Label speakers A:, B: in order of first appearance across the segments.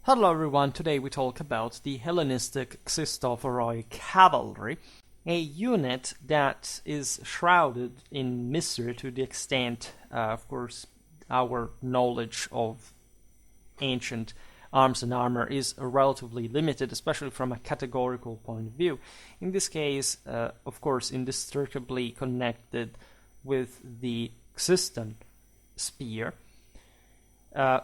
A: Hello everyone, today we talk about the Hellenistic Xystophoros cavalry, a unit that is shrouded in mystery to the extent, of course, our knowledge of ancient arms and armor is relatively limited, especially from a categorical point of view. In this case, of course, indestructibly connected with the Xyston spear,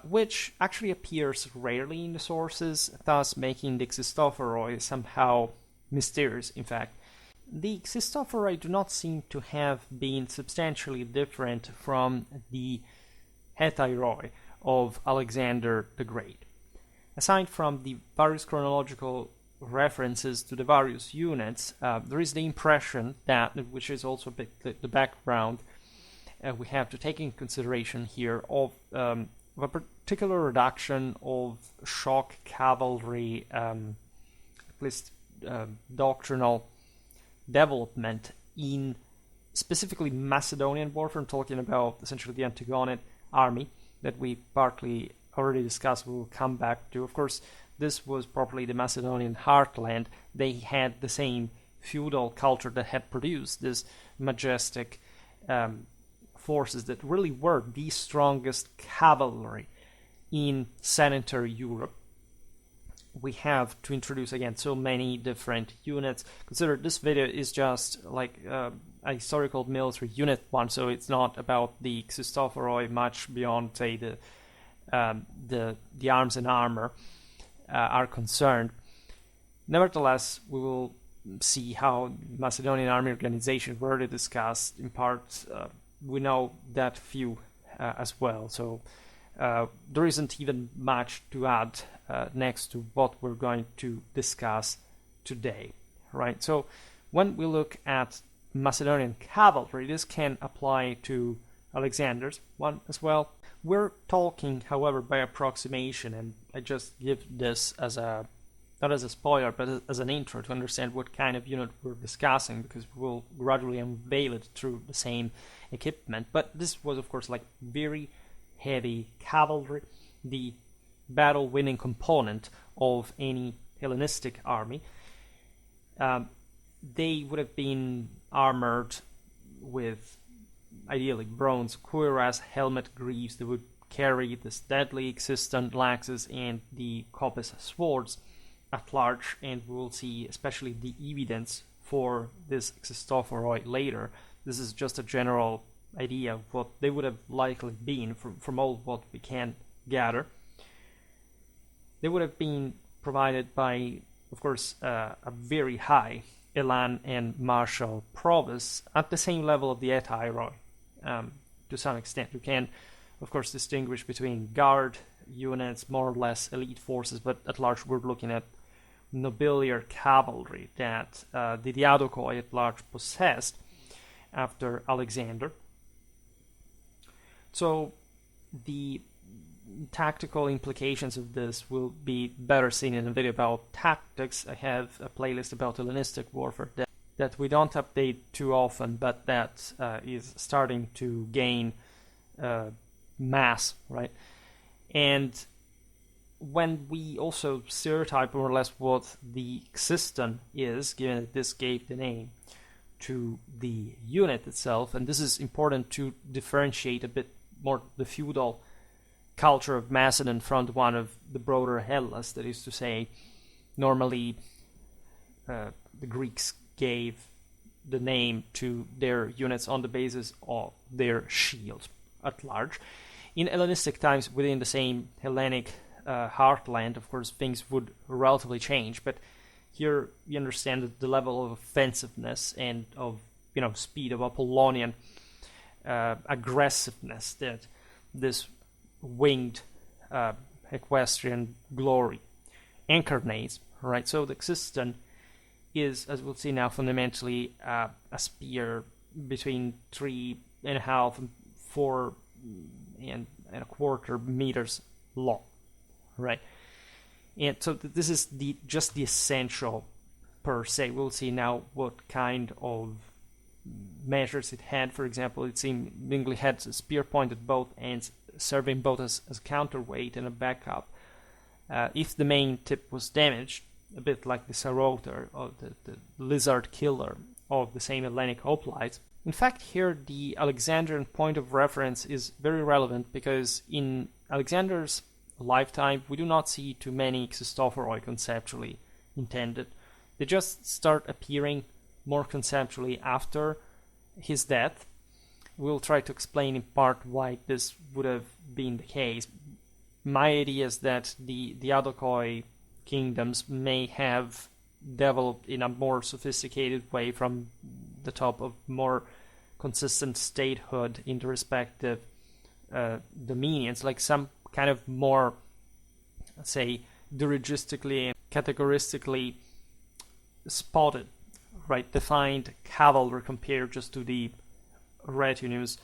A: which actually appears rarely in the sources, thus making the Xystophoroi somehow mysterious. In fact, the Xystophoroi do not seem to have been substantially different from the Hetairoi of Alexander the Great. Aside from the various chronological references to the various units, there is the impression that, which is also a bit the background we have to take in consideration here, of a particular reduction of shock cavalry, at least doctrinal development in specifically Macedonian warfare. I'm talking about essentially the Antigonid army that we partly already discussed. We will come back to. Of course, this was properly the Macedonian heartland. They had the same feudal culture that had produced this majestic forces that really were the strongest cavalry in sedentary Europe. We have to introduce again so many different units. Consider this video is just like a historical military unit one, so it's not about the Xystophoroi much beyond, say, the arms and armor are concerned. Nevertheless, we will see how Macedonian army organization were discussed in part. We know that few as well, so there isn't even much to add next to what we're going to discuss today, right? So when we look at Macedonian cavalry, this can apply to Alexander's one as well. We're talking, however, by approximation, and I just give this as not as a spoiler, but as an intro to understand what kind of unit we're discussing, because we'll gradually unveil it through the same equipment. But this was, of course, like very heavy cavalry, the battle-winning component of any Hellenistic army. They would have been armored with, ideally, bronze cuirass, helmet, greaves. They would carry this deadly Xyston lances and the coppice swords at large, and we will see especially the evidence for this Xystophoros later. This is just a general idea of what they would have likely been from all what we can gather. They would have been provided by, of course, a very high elan and martial prowess at the same level of the Hetairoi. To some extent, you can, of course, distinguish between guard units, more or less elite forces, but at large we're looking at nobiliar cavalry that the Diadochoi at large possessed after Alexander. So the tactical implications of this will be better seen in a video about tactics. I have a playlist about Hellenistic warfare that we don't update too often, but that is starting to gain mass, right? And when we also stereotype more or less what the Xyston is, given that this gave the name to the unit itself, and this is important to differentiate a bit more the feudal culture of Macedon from the one of the broader Hellas. That is to say, normally the Greeks gave the name to their units on the basis of their shield at large. In Hellenistic times, within the same Hellenic heartland, of course, things would relatively change, but here we understand that the level of offensiveness and of speed, of Apollonian aggressiveness that this winged equestrian glory incarnates, right? So the Xyston is, as we'll see now, fundamentally a spear between 3.5 and 4.25 meters long, right? And so this is just the essential per se. We'll see now what kind of measures it had. For example, it seemingly had a spear point at both ends, serving both as counterweight and a backup if the main tip was damaged, a bit like the Sarautor or the lizard killer of the same Hellenic hoplites. In fact, here the Alexandrian point of reference is very relevant because in Alexander's lifetime we do not see too many Xystophoros conceptually intended. They just start appearing more conceptually after his death. We'll try to explain in part why this would have been the case. My idea is that the Adochoi kingdoms may have developed in a more sophisticated way from the top of more consistent statehood in the respective dominions, like some kind of more, say, dirigistically, categoristically spotted, right, defined cavalry compared just to the retinues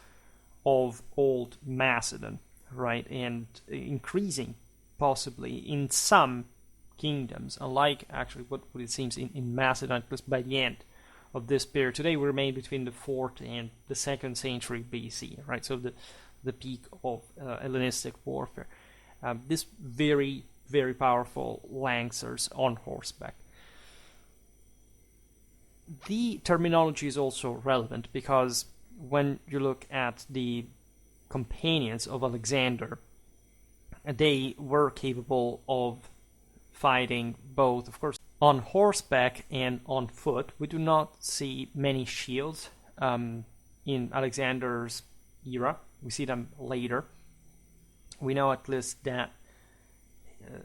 A: of old Macedon, right, and increasing possibly in some kingdoms, unlike actually what it seems in Macedon, because by the end of this period, today we remain between the 4th and the 2nd century BC, right, so the peak of Hellenistic warfare. This very, very powerful lancers on horseback. The terminology is also relevant because when you look at the companions of Alexander, they were capable of fighting both, of course, on horseback and on foot. We do not see many shields in Alexander's era. We see them later. We know at least that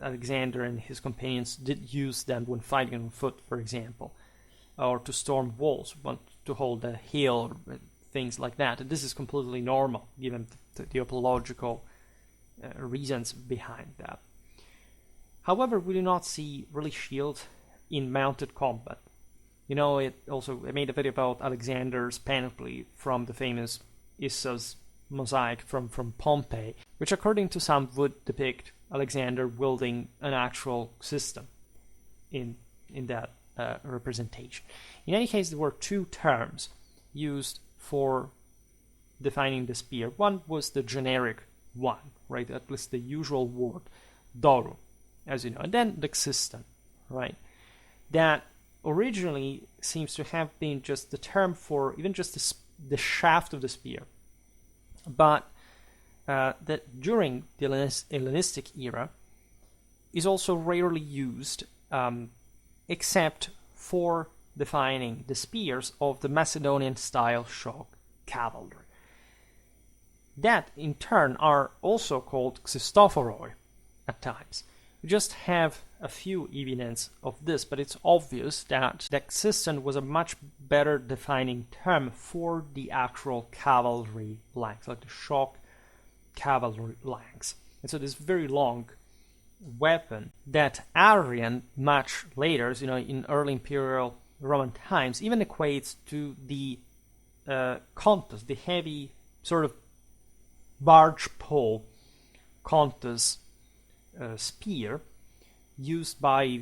A: Alexander and his companions did use them when fighting on foot, for example, or to storm walls, to hold a hill, or things like that. And this is completely normal, given the apological reasons behind that. However, we do not see really shields in mounted combat. You know, I made a video about Alexander's panoply from the famous Issos mosaic from Pompeii, which according to some would depict Alexander wielding an actual Xyston in that representation. In any case, there were two terms used for defining the spear. One was the generic one, right, at least the usual word, doru, as you know, and then the Xyston, right, that originally seems to have been just the term for even just the shaft of the spear, but that during the Hellenistic era is also rarely used except for defining the spears of the Macedonian style shock cavalry. That in turn are also called Xystophoros at times. We just have a few evidence of this, but it's obvious that the Xyston was a much better defining term for the actual cavalry lance, like the shock cavalry lance. And so this very long weapon that Arrian much later, in early imperial Roman times, even equates to the contus, the heavy sort of barge pole contus spear used by,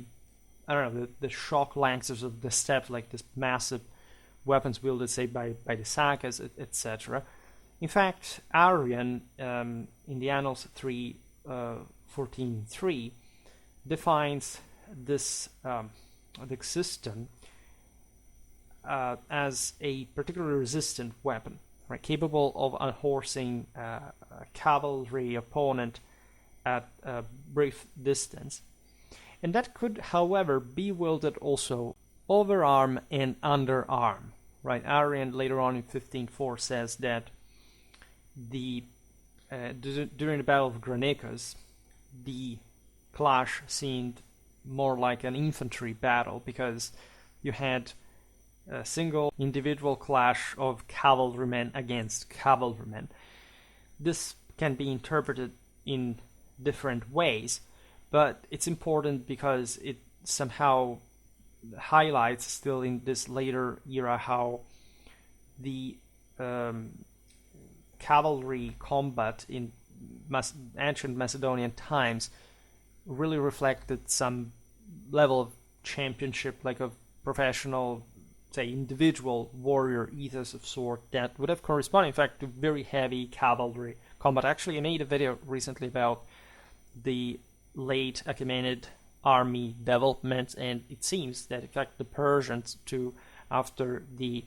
A: the shock lancers of the steppes, like this massive weapons wielded, say, by the Sakas, etc. In fact, Arrian, in the Annals 14.3, defines this the Xyston as a particularly resistant weapon, right, capable of unhorsing a cavalry opponent at a brief distance. And that could, however, be wielded also overarm and underarm, right? Arrian later on in 15.4 says that during the Battle of Granicus, the clash seemed more like an infantry battle because you had a single individual clash of cavalrymen against cavalrymen. This can be interpreted in different ways, but it's important because it somehow highlights still in this later era how the cavalry combat in ancient Macedonian times really reflected some level of championship, like of professional, say, individual warrior ethos of sort that would have corresponded, in fact, to very heavy cavalry combat. Actually, I made a video recently about the late Achaemenid army development, and it seems that in fact the Persians too, after the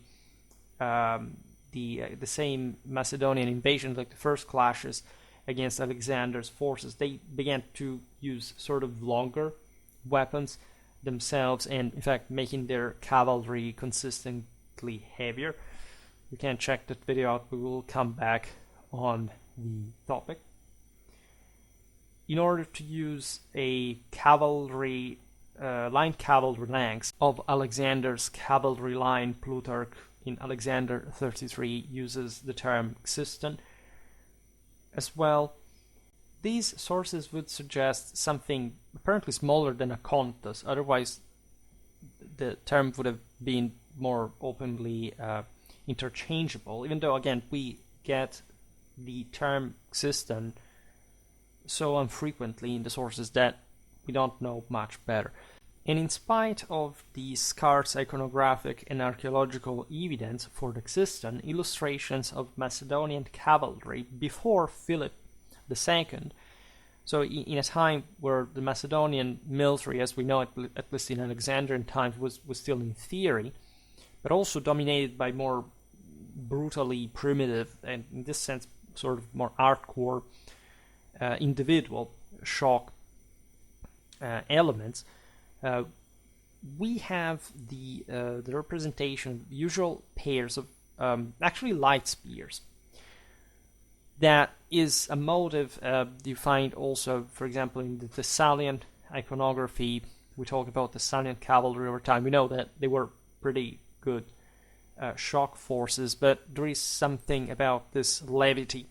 A: same Macedonian invasion, like the first clashes against Alexander's forces, they began to use sort of longer weapons themselves, and in fact making their cavalry consistently heavier. You can check that video out, we will come back on the topic. In order to use a cavalry line cavalry ranks of Alexander's cavalry line, Plutarch in Alexander 33 uses the term Xyston as well. These sources would suggest something apparently smaller than a contus, otherwise the term would have been more openly interchangeable, even though again we get the term Xyston so infrequently in the sources that we don't know much better. And in spite of the scarce iconographic and archaeological evidence for the Xyston, illustrations of Macedonian cavalry before Philip II, so in a time where the Macedonian military, as we know it, at least in Alexandrian times, was still in theory, but also dominated by more brutally primitive, and in this sense sort of more hardcore individual shock elements, we have the representation of usual pairs of actually light spears. That is a motive you find also, for example, in the Thessalian iconography. We talk about the Thessalian cavalry over time. We know that they were pretty good shock forces, but there is something about this levity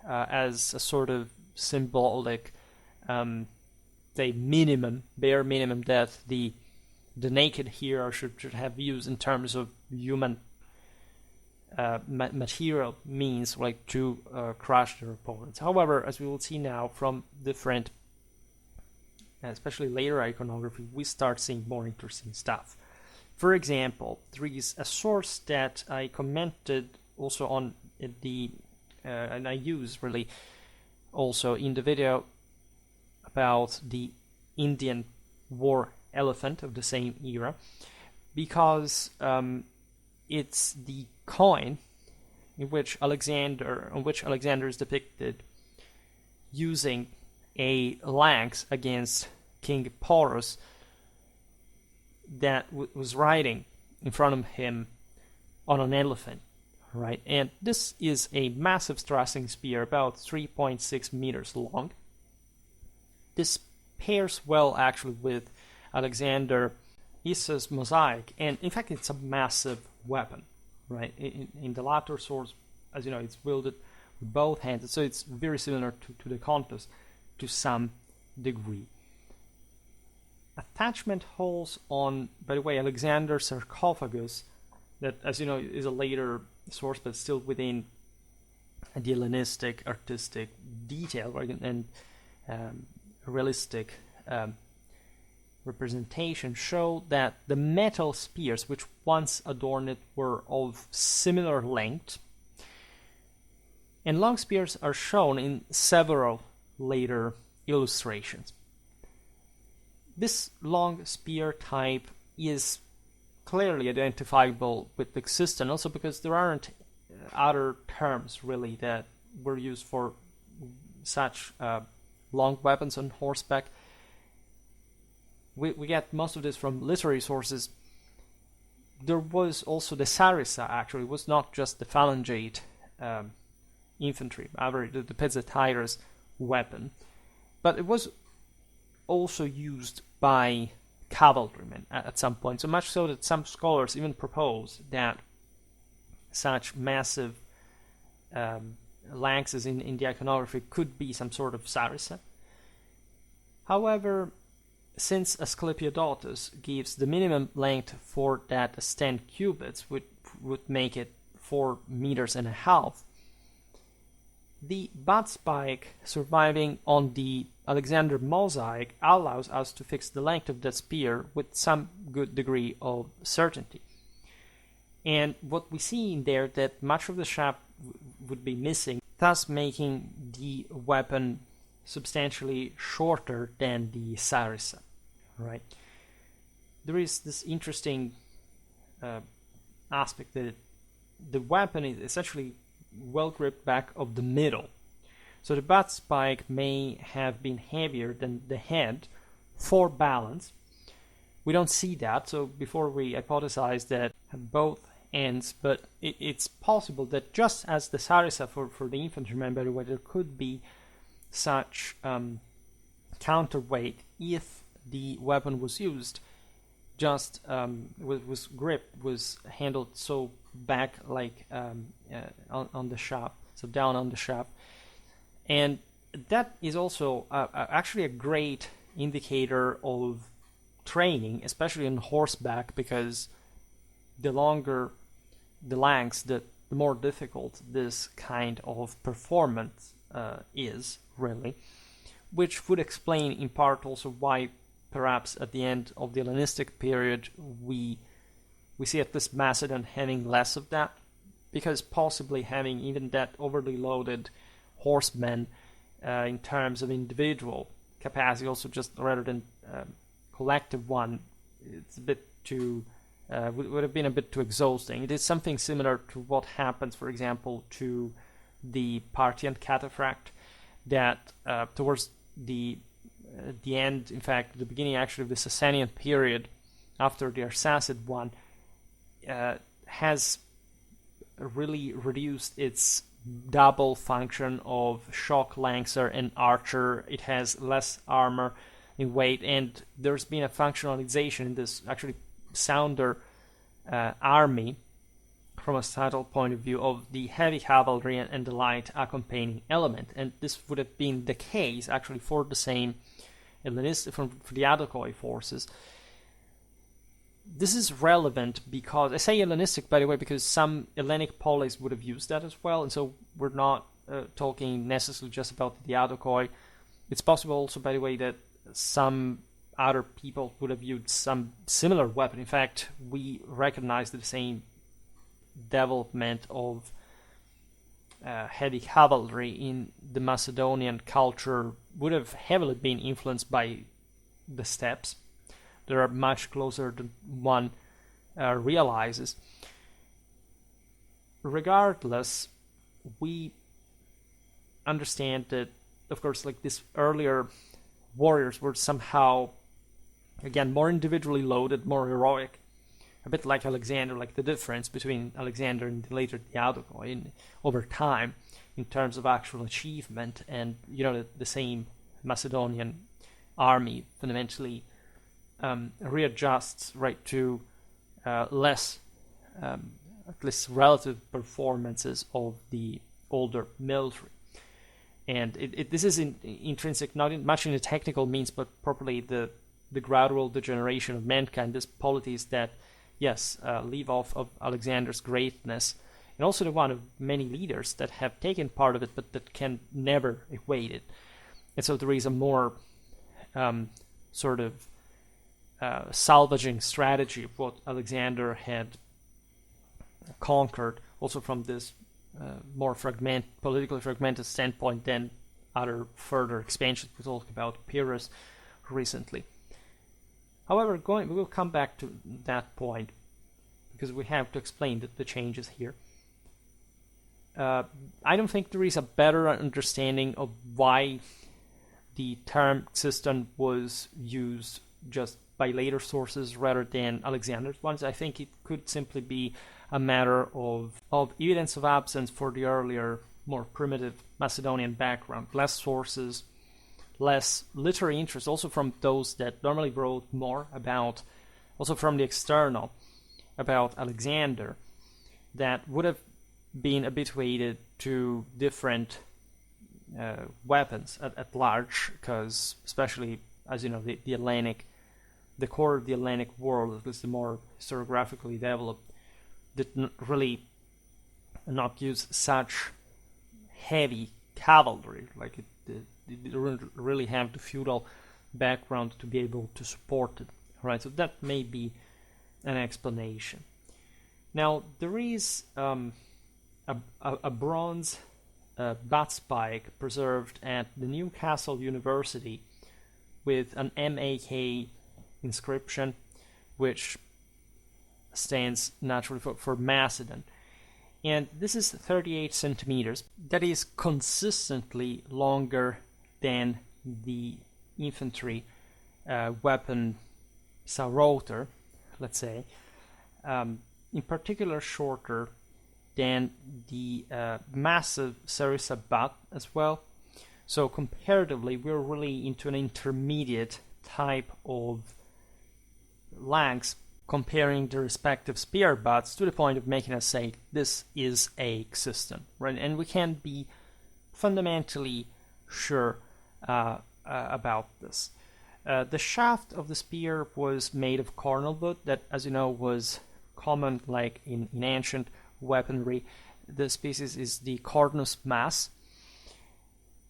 A: as a sort of symbolic, bare minimum that the naked hero should have used in terms of human material means, like to crush their opponents. However, as we will see now from different, especially later iconography, we start seeing more interesting stuff. For example, there is a source that I commented also on and I use really also in the video about the Indian war elephant of the same era, because it's the coin on which Alexander is depicted using a lance against King Porus that was riding in front of him on an elephant, right? And this is a massive thrusting spear, about 3.6 meters long. This pairs well actually with Alexander Issa's mosaic, and in fact it's a massive weapon, right? In the latter source, as you know, it's wielded with both hands, so it's very similar to the contus to some degree. Attachment holes on, by the way, Alexander's sarcophagus, that, as you know, is a later source but still within the Hellenistic artistic detail, right? And realistic representation, show that the metal spears which once adorned it were of similar length, and long spears are shown in several later illustrations. This long spear type is clearly identifiable with the Xyston, also because there aren't other terms really that were used for such long weapons on horseback. We get most of this from literary sources. There was also the sarissa, actually. It was not just the phalangate infantry, the pizzatyrus weapon, but it was also used by cavalrymen at some point, so much so that some scholars even propose that such massive lances in the iconography could be some sort of sarissa. However, since Asclepiodotus gives the minimum length for that as 10 cubits, would make it 4.5 meters, the butt spike surviving on the Alexander mosaic allows us to fix the length of the spear with some good degree of certainty. And what we see in there, that much of the shaft would be missing, thus making the weapon substantially shorter than the sarissa, right? There is this interesting aspect that the weapon is essentially well gripped back of the middle. So the butt spike may have been heavier than the head for balance. We don't see that, so before we hypothesize that both ends, but it's possible that just as the sarissa for the infantryman, by the way, there could be such counterweight if the weapon was used just was gripped, was handled so back like on the shaft, so down on the shaft. And that is also actually a great indicator of training, especially on horseback, because the longer the lengths, the more difficult this kind of performance is, really, which would explain in part also why perhaps at the end of the Hellenistic period we see at least Macedon having less of that, because possibly having even that overly loaded horsemen in terms of individual capacity, also just rather than collective one, it's a bit too would have been a bit too exhausting. It is something similar to what happens, for example, to the Parthian cataphract, that towards the end, in fact, the beginning actually of the Sasanian period, after the Arsacid one, has really reduced its double function of shock lancer and archer. It has less armor in weight, and there's been a functionalization in this actually sounder army from a subtle point of view of the heavy cavalry and the light accompanying element. And this would have been the case actually for the same Hellenistic, for the Adochoi forces. This is relevant because, I say Hellenistic, by the way, because some Hellenic polis would have used that as well, and so we're not talking necessarily just about the Adochoi. It's possible also, by the way, that some other people would have used some similar weapon. In fact, we recognize the same development of heavy cavalry in the Macedonian culture would have heavily been influenced by the steppes. They are much closer than one realizes. Regardless, we understand that, of course, like these earlier warriors were somehow, again, more individually loaded, more heroic, a bit like Alexander, like the difference between Alexander and later Theodokoi over time in terms of actual achievement. And, you know, the same Macedonian army fundamentally readjusts right to less, at least relative performances of the older military. And this is intrinsic, not much in the technical means, but properly the gradual degeneration of mankind, this polities that, yes, leave off of Alexander's greatness, and also the one of many leaders that have taken part of it, but that can never equate it. And so there is a more sort of salvaging strategy of what Alexander had conquered, also from this more politically fragmented standpoint than other further expansions we talked about Pyrrhus recently. However, we will come back to that point because we have to explain the changes here. I don't think there is a better understanding of why the term Xyston was used just by later sources rather than Alexander's ones. I think it could simply be a matter of evidence of absence for the earlier, more primitive Macedonian background. Less sources, less literary interest, also from those that normally wrote more about, also from the external, about Alexander, that would have been habituated to different weapons at large, because especially, as you know, the Hellenic, the core of the Hellenic world, at least the more historiographically developed, did really not use such heavy cavalry. Like it didn't really have the feudal background to be able to support it. Right, so that may be an explanation. Now there is a bronze butt spike preserved at the Newcastle University with an MAK inscription, which stands naturally for Macedon. And this is 38 centimeters. That is consistently longer than the infantry weapon Sauroter, let's say. In particular shorter than the massive Sarissa butt as well. So comparatively, we're really into an intermediate type of lengths comparing the respective spear butts to the point of making us say this is a Xyston, right? And we can be fundamentally sure about this. The shaft of the spear was made of cornel wood that, as you know, was common like in ancient weaponry. The species is the Cornus mass,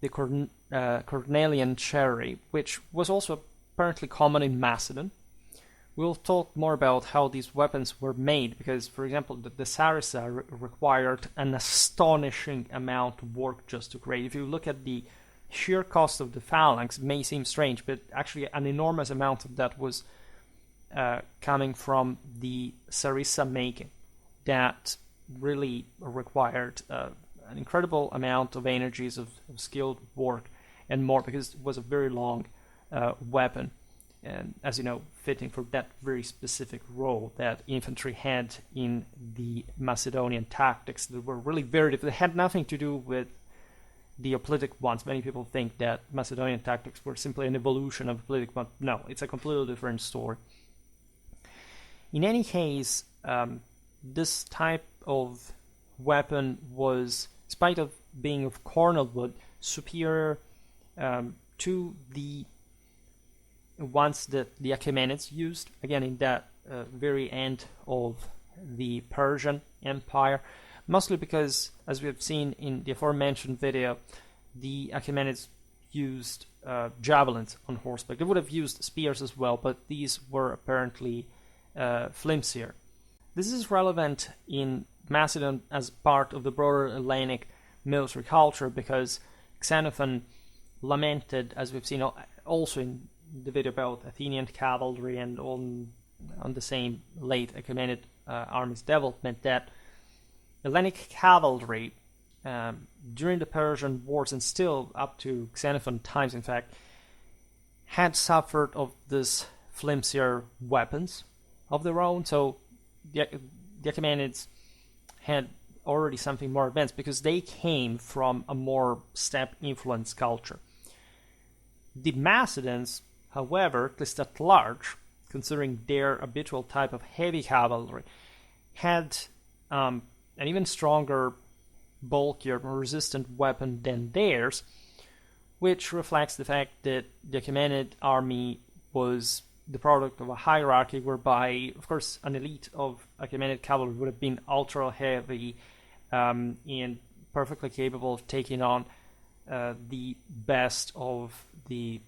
A: the Cornelian cherry, which was also apparently common in Macedon. We'll talk more about how these weapons were made, because, for example, the Sarissa required an astonishing amount of work just to create. If you look at the sheer cost of the phalanx, it may seem strange, but actually an enormous amount of that was coming from the Sarissa making. That really required an incredible amount of energies of skilled work and more, because it was a very long weapon. And as you know, fitting for that very specific role that infantry had in the Macedonian tactics that were really very different. They had nothing to do with the Hoplitic ones. Many people think that Macedonian tactics were simply an evolution of Hoplitic ones. No, it's a completely different story. In any case, this type of weapon was, in spite of being of cornel wood, superior to the ones that the Achaemenids used, again in that very end of the Persian Empire, mostly because, as we have seen in the aforementioned video, the Achaemenids used javelins on horseback. They would have used spears as well, but these were apparently flimsier. This is relevant in Macedon as part of the broader Hellenic military culture, because Xenophon lamented, as we've seen also in the video about Athenian cavalry and on the same late Achaemenid army's development, that Hellenic cavalry during the Persian wars and still up to Xenophon times, in fact, had suffered of this flimsier weapons of their own. So the Achaemenids had already something more advanced because they came from a more steppe influenced culture. The Macedons, however, at least at large, considering their habitual type of heavy cavalry, had an even stronger, bulkier, more resistant weapon than theirs, which reflects the fact that the Achaemenid army was the product of a hierarchy whereby, of course, an elite of Achaemenid cavalry would have been ultra heavy and perfectly capable of taking on the best of the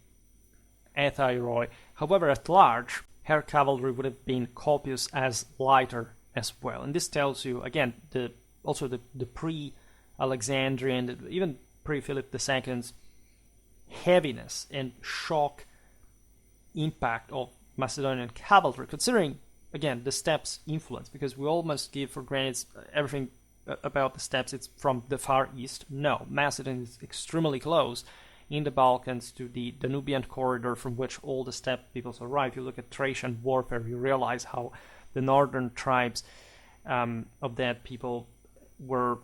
A: Xystophoroi. However, at large, her cavalry would have been copious as lighter as well. And this tells you, again, the pre-Alexandrian, even pre-Philip II's heaviness and shock impact of Macedonian cavalry, considering, again, the steppes influence, because we almost give for granted everything about the steppes, it's from the Far East. No, Macedon is extremely close in the Balkans to the Danubian corridor from which all the steppe peoples arrive. If you look at Thracian warfare, you realize how the northern tribes of that people were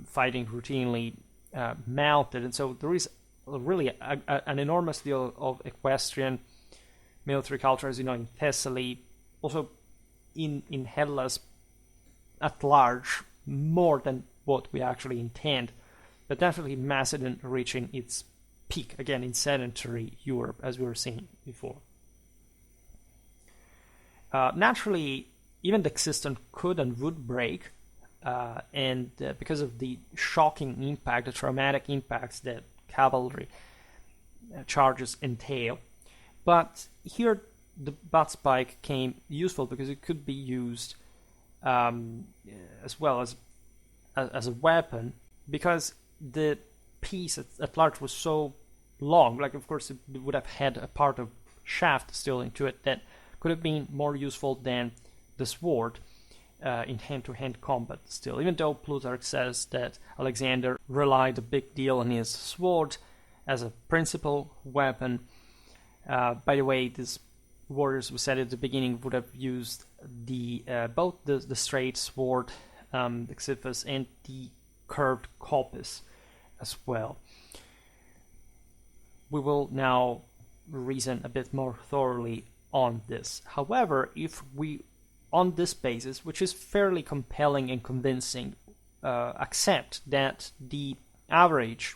A: fighting routinely mounted. And so there is really an enormous deal of equestrian military culture, as you know, in Thessaly, also in Hellas at large, more than what we actually intend. But definitely Macedon reaching its peak, again, in sedentary Europe, as we were seeing before. Naturally, even the Xyston could and would break, and because of the shocking impact, the traumatic impacts that cavalry charges entail. But here the butt spike came useful because it could be used as well as a weapon, because the piece at large was so long, like of course it would have had a part of shaft still into it that could have been more useful than the sword in hand-to-hand combat still, even though Plutarch says that Alexander relied a big deal on his sword as a principal weapon. By the way, these warriors, we said at the beginning, would have used both the straight sword, the xyphus, and the curved coppice as well. We will now reason a bit more thoroughly on this. However, if we, on this basis, which is fairly compelling and convincing, accept that the average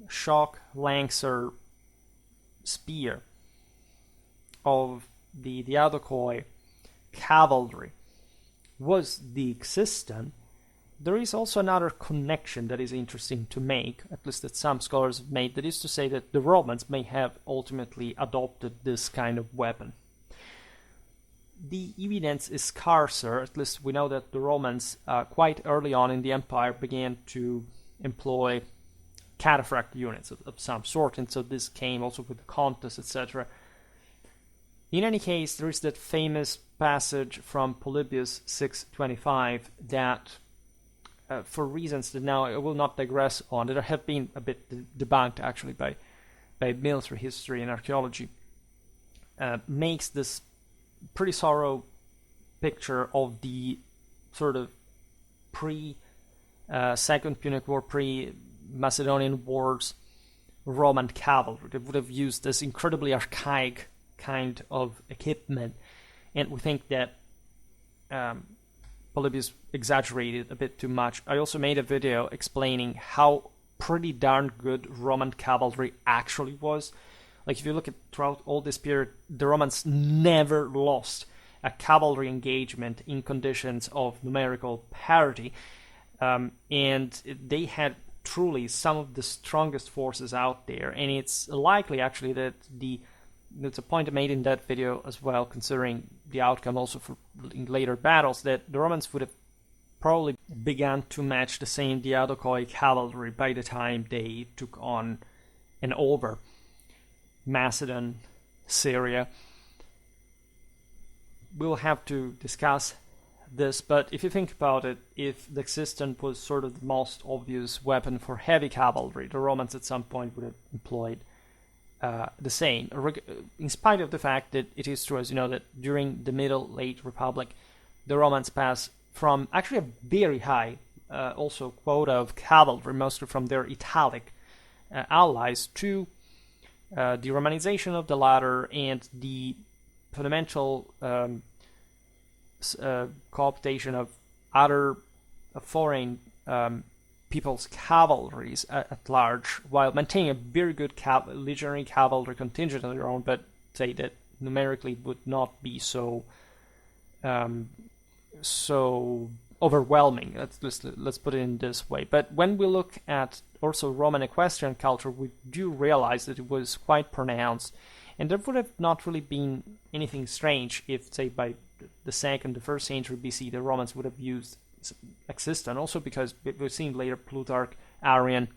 A: shock lancer spear of the Diadochoi cavalry was the Xyston, there is also another connection that is interesting to make, at least that some scholars have made, that is to say that the Romans may have ultimately adopted this kind of weapon. The evidence is scarcer, at least we know that the Romans quite early on in the empire began to employ cataphract units of some sort, and so this came also with the contests, etc. In any case, there is that famous passage from Polybius 6:25 that, for reasons that now I will not digress on, that have been a bit debunked actually by military history and archaeology, makes this pretty thorough picture of the sort of pre-Second Punic War, pre-Macedonian Wars Roman cavalry. They would have used this incredibly archaic kind of equipment, and we think that Polybius exaggerated a bit too much. I also made a video explaining how pretty darn good Roman cavalry actually was. Like if you look at throughout all this period, the Romans never lost a cavalry engagement in conditions of numerical parity, and they had truly some of the strongest forces out there. And it's likely actually that that's a point I made in that video as well, considering the outcome also for in later battles, that the Romans would have probably begun to match the same Diadochoi cavalry by the time they took on and over Macedon, Syria. We'll have to discuss this, but if you think about it, if the Xyston was sort of the most obvious weapon for heavy cavalry, the Romans at some point would have employed the same, in spite of the fact that it is true, as you know, that during the Middle Late Republic, the Romans passed from actually a very high also quota of cavalry, mostly from their Italic allies, to the Romanization of the latter and the fundamental cooptation of other foreign people's cavalries at large, while maintaining a very good legionary cavalry contingent of their own, but say that numerically would not be so overwhelming. Let's put it in this way. But when we look at also Roman equestrian culture, we do realize that it was quite pronounced, and there would have not really been anything strange if, say, by the first century BC, the Romans would have used Xyston, also because we've seen later Plutarch, Arrian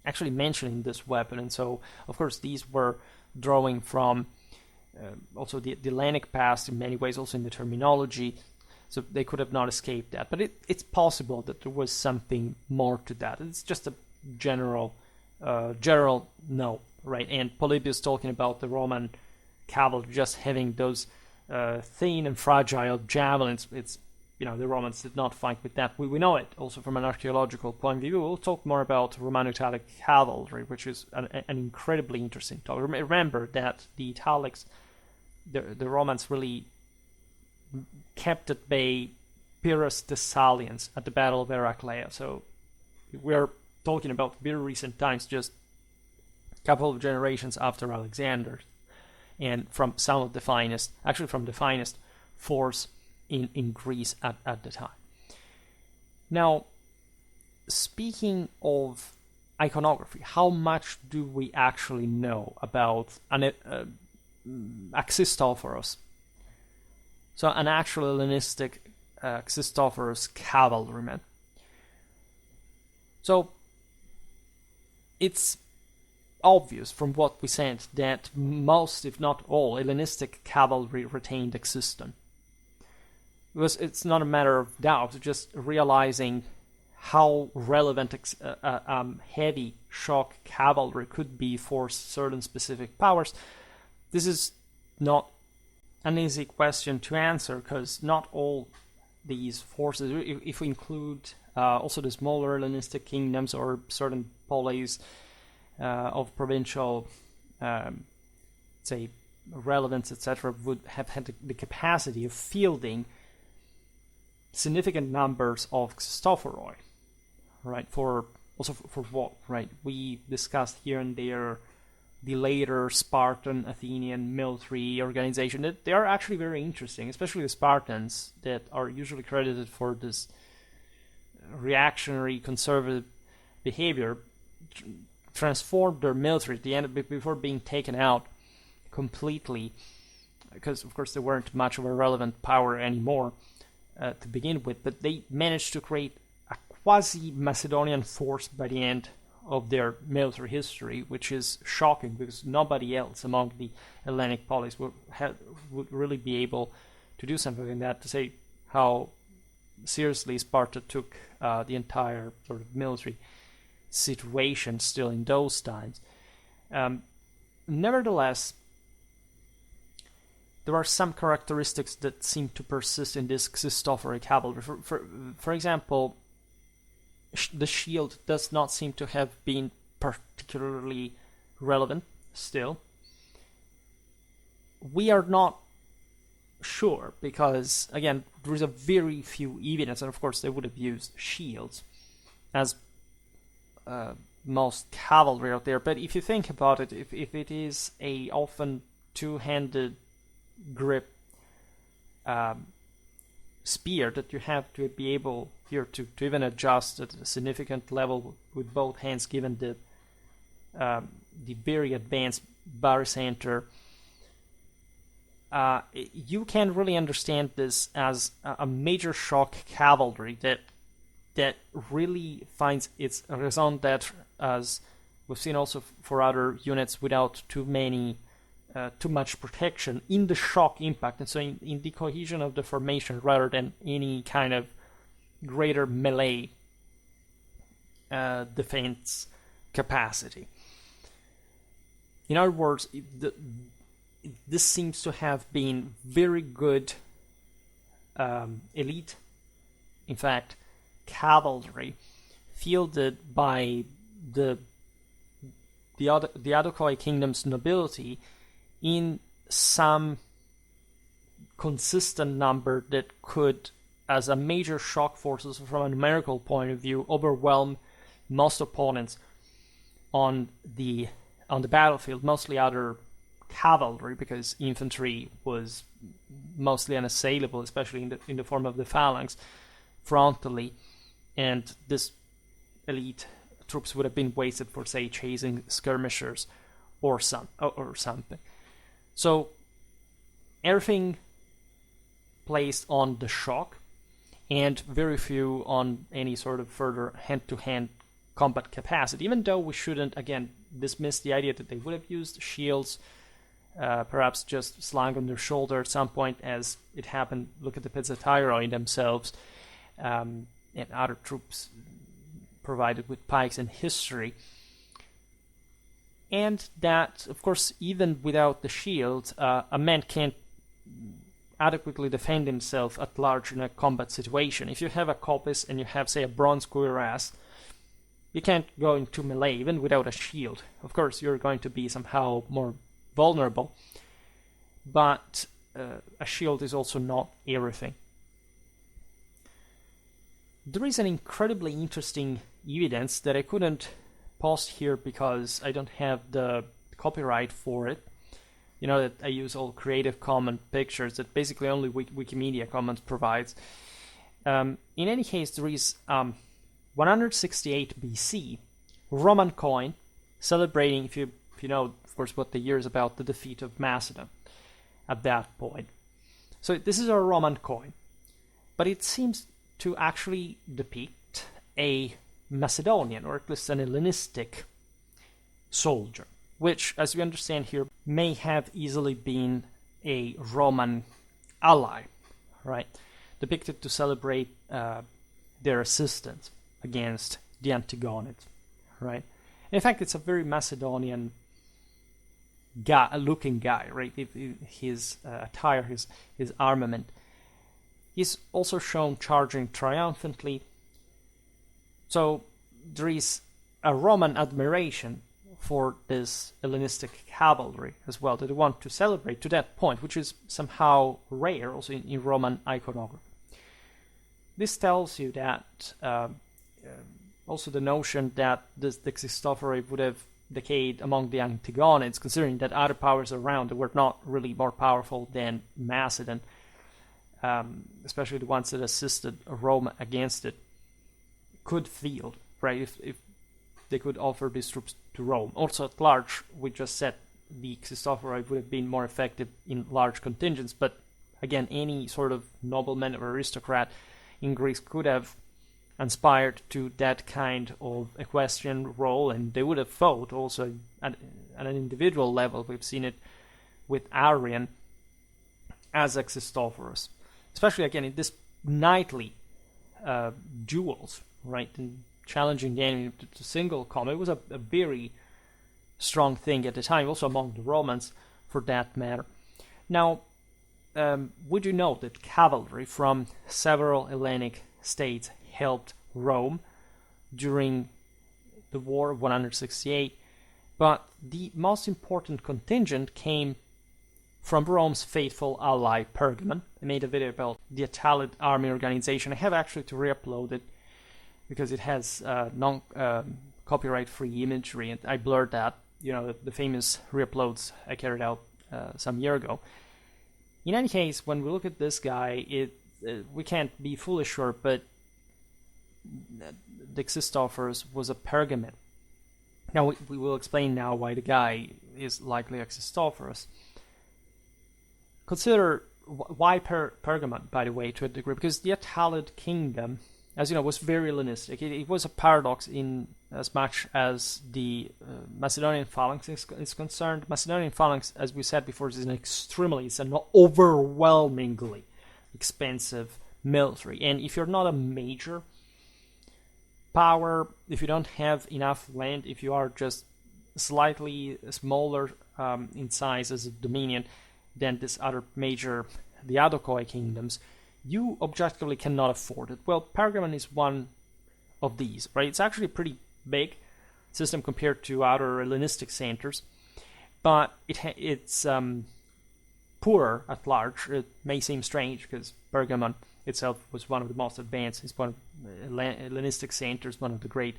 A: actually mentioning this weapon, and so of course these were drawing from also the Hellenic past in many ways, also in the terminology, so they could have not escaped that. But it's possible that there was something more to that. It's just a general no, right? And Polybius talking about the Roman cavalry just having those thin and fragile javelins. It's, you know, the Romans did not fight with that. We know it also from an archaeological point of view. We'll talk more about Romano-Italic cavalry, which is an incredibly interesting topic. Remember that the Italics, the Romans really kept at bay Pyrrhus Thessalians at the Battle of Heraclea. So we're talking about very recent times, just a couple of generations after Alexander, and from some of the finest, actually from the finest force in Greece at the time. Now, speaking of iconography, how much do we actually know about Xystophoros? So an actual Hellenistic Xystophoros cavalryman. So it's obvious from what we said that most, if not all, Hellenistic cavalry retained Xyston. Because it's not a matter of doubt, just realizing how relevant heavy shock cavalry could be for certain specific powers. This is not an easy question to answer, because not all these forces, if we include also the smaller Hellenistic kingdoms or certain polis of provincial, say, relevance, etc., would have had the capacity of fielding significant numbers of Xystophoroi, right? For what, right? We discussed here and there the later Spartan Athenian military organization. That they are actually very interesting, especially the Spartans, that are usually credited for this reactionary conservative behavior, transformed their military at the end before being taken out completely, because of course they weren't much of a relevant power anymore to begin with, but they managed to create a quasi-Macedonian force by the end of their military history, which is shocking because nobody else among the Hellenic polis would really be able to do something like that, to say how seriously Sparta took the entire sort of military situation still in those times. Nevertheless, there are some characteristics that seem to persist in this Xystophoroi cavalry. For example, the shield does not seem to have been particularly relevant still. We are not sure because, again, there is a very few evidence, and of course they would have used shields as most cavalry out there. But if you think about it, if it is a often two-handed grip spear that you have to be able here to even adjust at a significant level with both hands, given the very advanced barycenter, you can really understand this as a major shock cavalry that really finds its raison d'etre, as we've seen also for other units without too much protection, in the shock impact, and so in the cohesion of the formation rather than any kind of greater melee defense capacity. In other words, this seems to have been very good elite, in fact, cavalry fielded by the Adochoi kingdom's nobility in some consistent number that could, as a major shock forces from a numerical point of view, overwhelm most opponents on the battlefield, mostly other cavalry, because infantry was mostly unassailable, especially in the form of the phalanx frontally, and this elite troops would have been wasted for, say, chasing skirmishers or something. So everything placed on the shock, and very few on any sort of further hand-to-hand combat capacity, even though we shouldn't, again, dismiss the idea that they would have used shields, perhaps just slung on their shoulder at some point, as it happened. Look at the Pizzatairoi themselves, and other troops provided with pikes in history. And that, of course, even without the shield, a man can't adequately defend himself at large in a combat situation. If you have a coppice and you have, say, a bronze cuirass, you can't go into melee even without a shield. Of course, you're going to be somehow more vulnerable, but a shield is also not everything. There is an incredibly interesting evidence that I couldn't post here because I don't have the copyright for it. You know that I use all Creative Commons pictures that basically only Wikimedia Commons provides. In any case, there is 168 BC Roman coin celebrating, if you know, of course, what the year is about, the defeat of Macedon at that point. So this is a Roman coin, but it seems to actually depict a Macedonian, or at least an Hellenistic soldier, which, as we understand here, may have easily been a Roman ally, right? Depicted to celebrate their assistance against the Antagonids, right? In fact, it's a very Macedonian looking guy, right? His attire, his armament. He's also shown charging triumphantly. So there is a Roman admiration for this Hellenistic cavalry as well that they want to celebrate to that point, which is somehow rare also in Roman iconography. This tells you that also the notion that the Xystophoroi would have decayed among the Antagonids, considering that other powers around that were not really more powerful than Macedon, especially the ones that assisted Rome against it, could field, right, if they could offer these troops to Rome. Also at large, we just said the Xystophoroi would have been more effective in large contingents, but again, any sort of nobleman or aristocrat in Greece could have aspired to that kind of equestrian role, and they would have fought also at an individual level. We've seen it with Arrian as Xystophoros, especially again in this knightly duels, right, and challenging the enemy to single combat. It was a very strong thing at the time, also among the Romans for that matter. Now, would you note that cavalry from several Hellenic states helped Rome during the War of 168, but the most important contingent came from Rome's faithful ally Pergamon. I made a video about the Attalid army organization. I have actually to re-upload it because it has non-copyright-free imagery, and I blurred that. You know, the famous re-uploads I carried out some year ago. In any case, when we look at this guy, we can't be fully sure, but the Xystophoros was a Pergamon. Now, we will explain now why the guy is likely a Xystophoros. Consider why Pergamon, by the way, to a degree, because the Attalid kingdom, as you know, was very Hellenistic. It was a paradox in as much as the Macedonian phalanx is concerned. Macedonian phalanx, as we said before, is an overwhelmingly expensive military. And if you're not a major power, if you don't have enough land, if you are just slightly smaller in size as a dominion than this other major, the Adochoi kingdoms, you objectively cannot afford it. Well, Pergamon is one of these, right? It's actually a pretty big system compared to other Hellenistic centers, but it's poorer at large. It may seem strange because Pergamon itself was one of the most advanced. It's one of Hellenistic centers, one of the great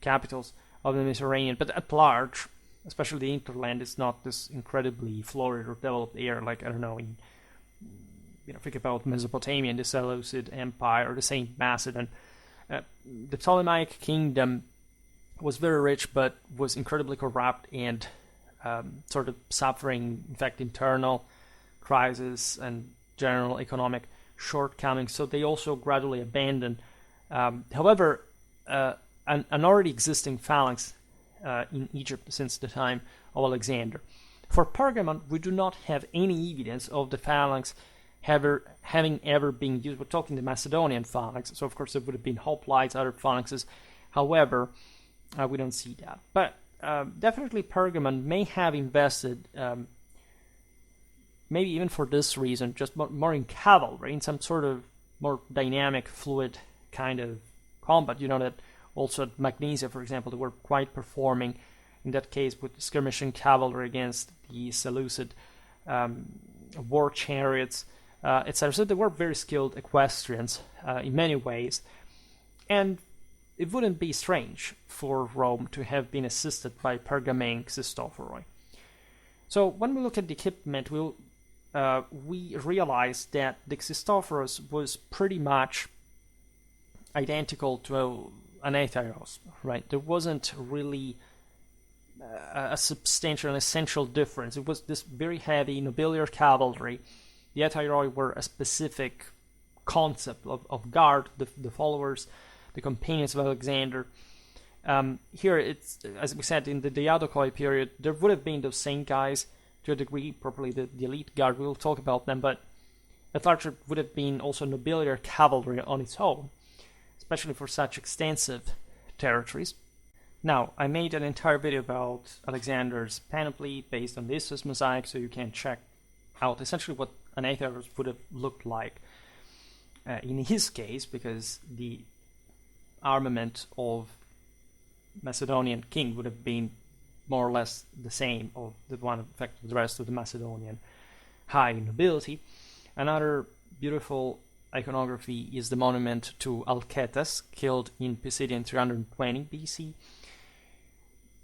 A: capitals of the Mediterranean, but at large, especially the hinterland, is not this incredibly florid or developed area like, I don't know, in, think about Mesopotamia and the Seleucid Empire or the Saint Macedon. The Ptolemaic kingdom was very rich, but was incredibly corrupt and sort of suffering, in fact, internal crisis and general economic shortcomings. So they also gradually abandoned. However, an already existing phalanx in Egypt since the time of Alexander. For Pergamon, we do not have any evidence of the phalanx having ever been used. We're talking the Macedonian phalanx, so of course there would have been hoplites, other phalanxes. However, we don't see that. But definitely Pergamon may have invested, maybe even for this reason, just more in cavalry, in some sort of more dynamic, fluid kind of combat. You know that also at Magnesia, for example, they were quite performing, in that case, with skirmishing cavalry against the Seleucid war chariots, etc. So they were very skilled equestrians in many ways, and it wouldn't be strange for Rome to have been assisted by Pergamene Xystophoros. So when we look at the equipment, we realize that the Xystophoros was pretty much identical to an Aethairos, right? There wasn't really a substantial and essential difference. It was this very heavy nobiliar cavalry. The Aethairoi were a specific concept of guard, the followers, the companions of Alexander. Here, it's, as we said, in the Diadochoi period, there would have been those same guys to a degree, probably the elite guard, we'll talk about them, but at large it would have been also nobility or cavalry on its own, especially for such extensive territories. Now, I made an entire video about Alexander's panoply based on the Issus mosaic, so you can check out essentially what an Aetherus would have looked like in his case, because the armament of Macedonian king would have been more or less the same of the one of the rest of the Macedonian high nobility. Another beautiful iconography is the monument to Alcetas, killed in Pisidian 320 BC.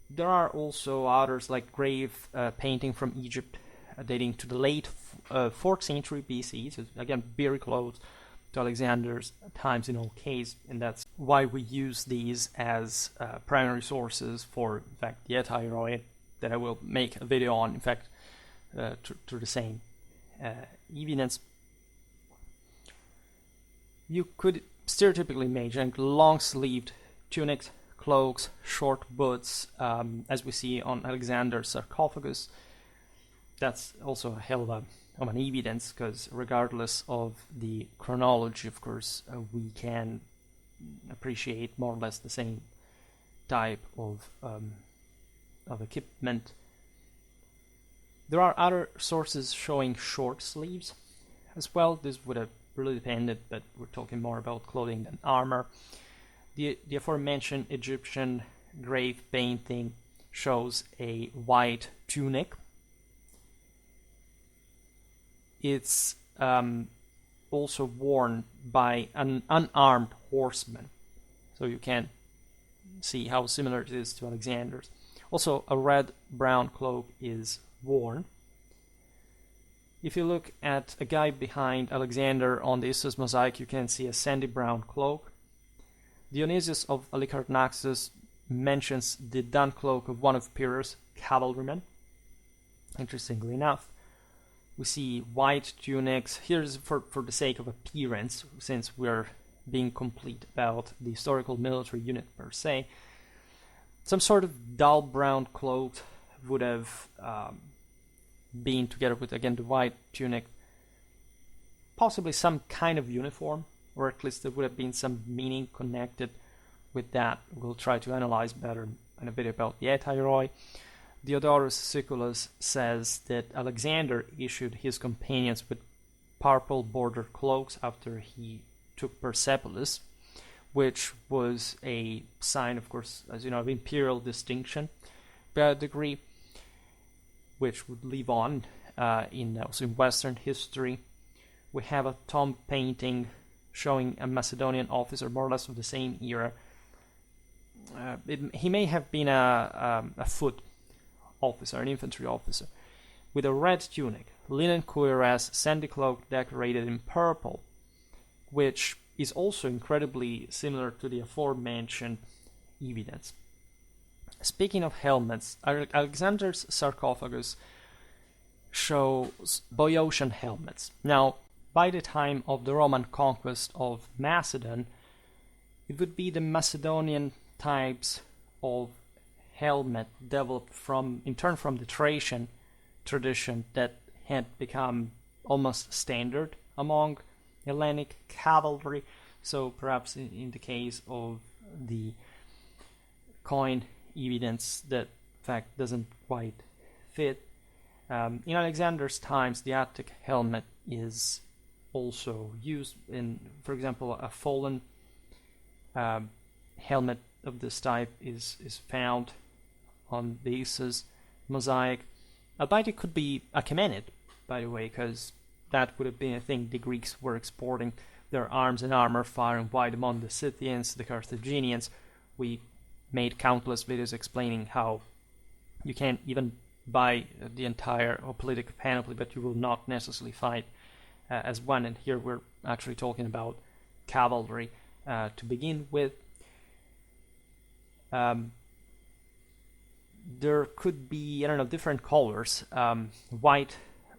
A: There are also others like grave painting from Egypt dating to the late 4th century BC, so again very close to Alexander's times in all cases, and that's why we use these as primary sources for, in fact, the Xystophoroi that I will make a video on, in fact, to the same evidence. You could stereotypically imagine long-sleeved tunics, cloaks, short boots, as we see on Alexander's sarcophagus. That's also a hell of an evidence, because regardless of the chronology, of course, we can appreciate more or less the same type of equipment. There are other sources showing short sleeves as well. This would have really depended, but we're talking more about clothing than armor. The aforementioned Egyptian grave painting shows a white tunic. It's also worn by an unarmed horseman, so you can see how similar it is to Alexander's. Also, a red-brown cloak is worn. If you look at a guy behind Alexander on the Issus mosaic, you can see a sandy brown cloak. Dionysius of Halicarnassus mentions the dun cloak of one of Pyrrhus' cavalrymen. Interestingly enough, we see white tunics. Here's for the sake of appearance, since we're being complete about the historical military unit per se. Some sort of dull brown cloak would have been together with, again, the white tunic, possibly some kind of uniform, or at least there would have been some meaning connected with that. We'll try to analyze better in a video about the Xystophoroi. Diodorus Siculus says that Alexander issued his companions with purple bordered cloaks after he took Persepolis, which was a sign, of course, as you know, of imperial distinction by a degree, which would live on also in Western history. We have a tomb painting showing a Macedonian officer more or less of the same era. He may have been a foot officer, an infantry officer, with a red tunic, linen cuirass, sandy cloak decorated in purple, which is also incredibly similar to the aforementioned evidence. Speaking of helmets, Alexander's sarcophagus shows Boeotian helmets. Now, by the time of the Roman conquest of Macedon, it would be the Macedonian types of helmet developed in turn from the Thracian tradition that had become almost standard among Hellenic cavalry. So perhaps in the case of the coin evidence, that fact doesn't quite fit. In Alexander's times, the Attic helmet is also used in, for example, a fallen helmet of this type is found on the Issus mosaic. Albeit it could be Achaemenid, by the way, because that would have been a thing the Greeks were exporting their arms and armor far and wide among the Scythians, the Carthaginians. We made countless videos explaining how you can even buy the entire hoplitic panoply, but you will not necessarily fight as one. And here we're actually talking about cavalry to begin with. There could be, I don't know, different colors, white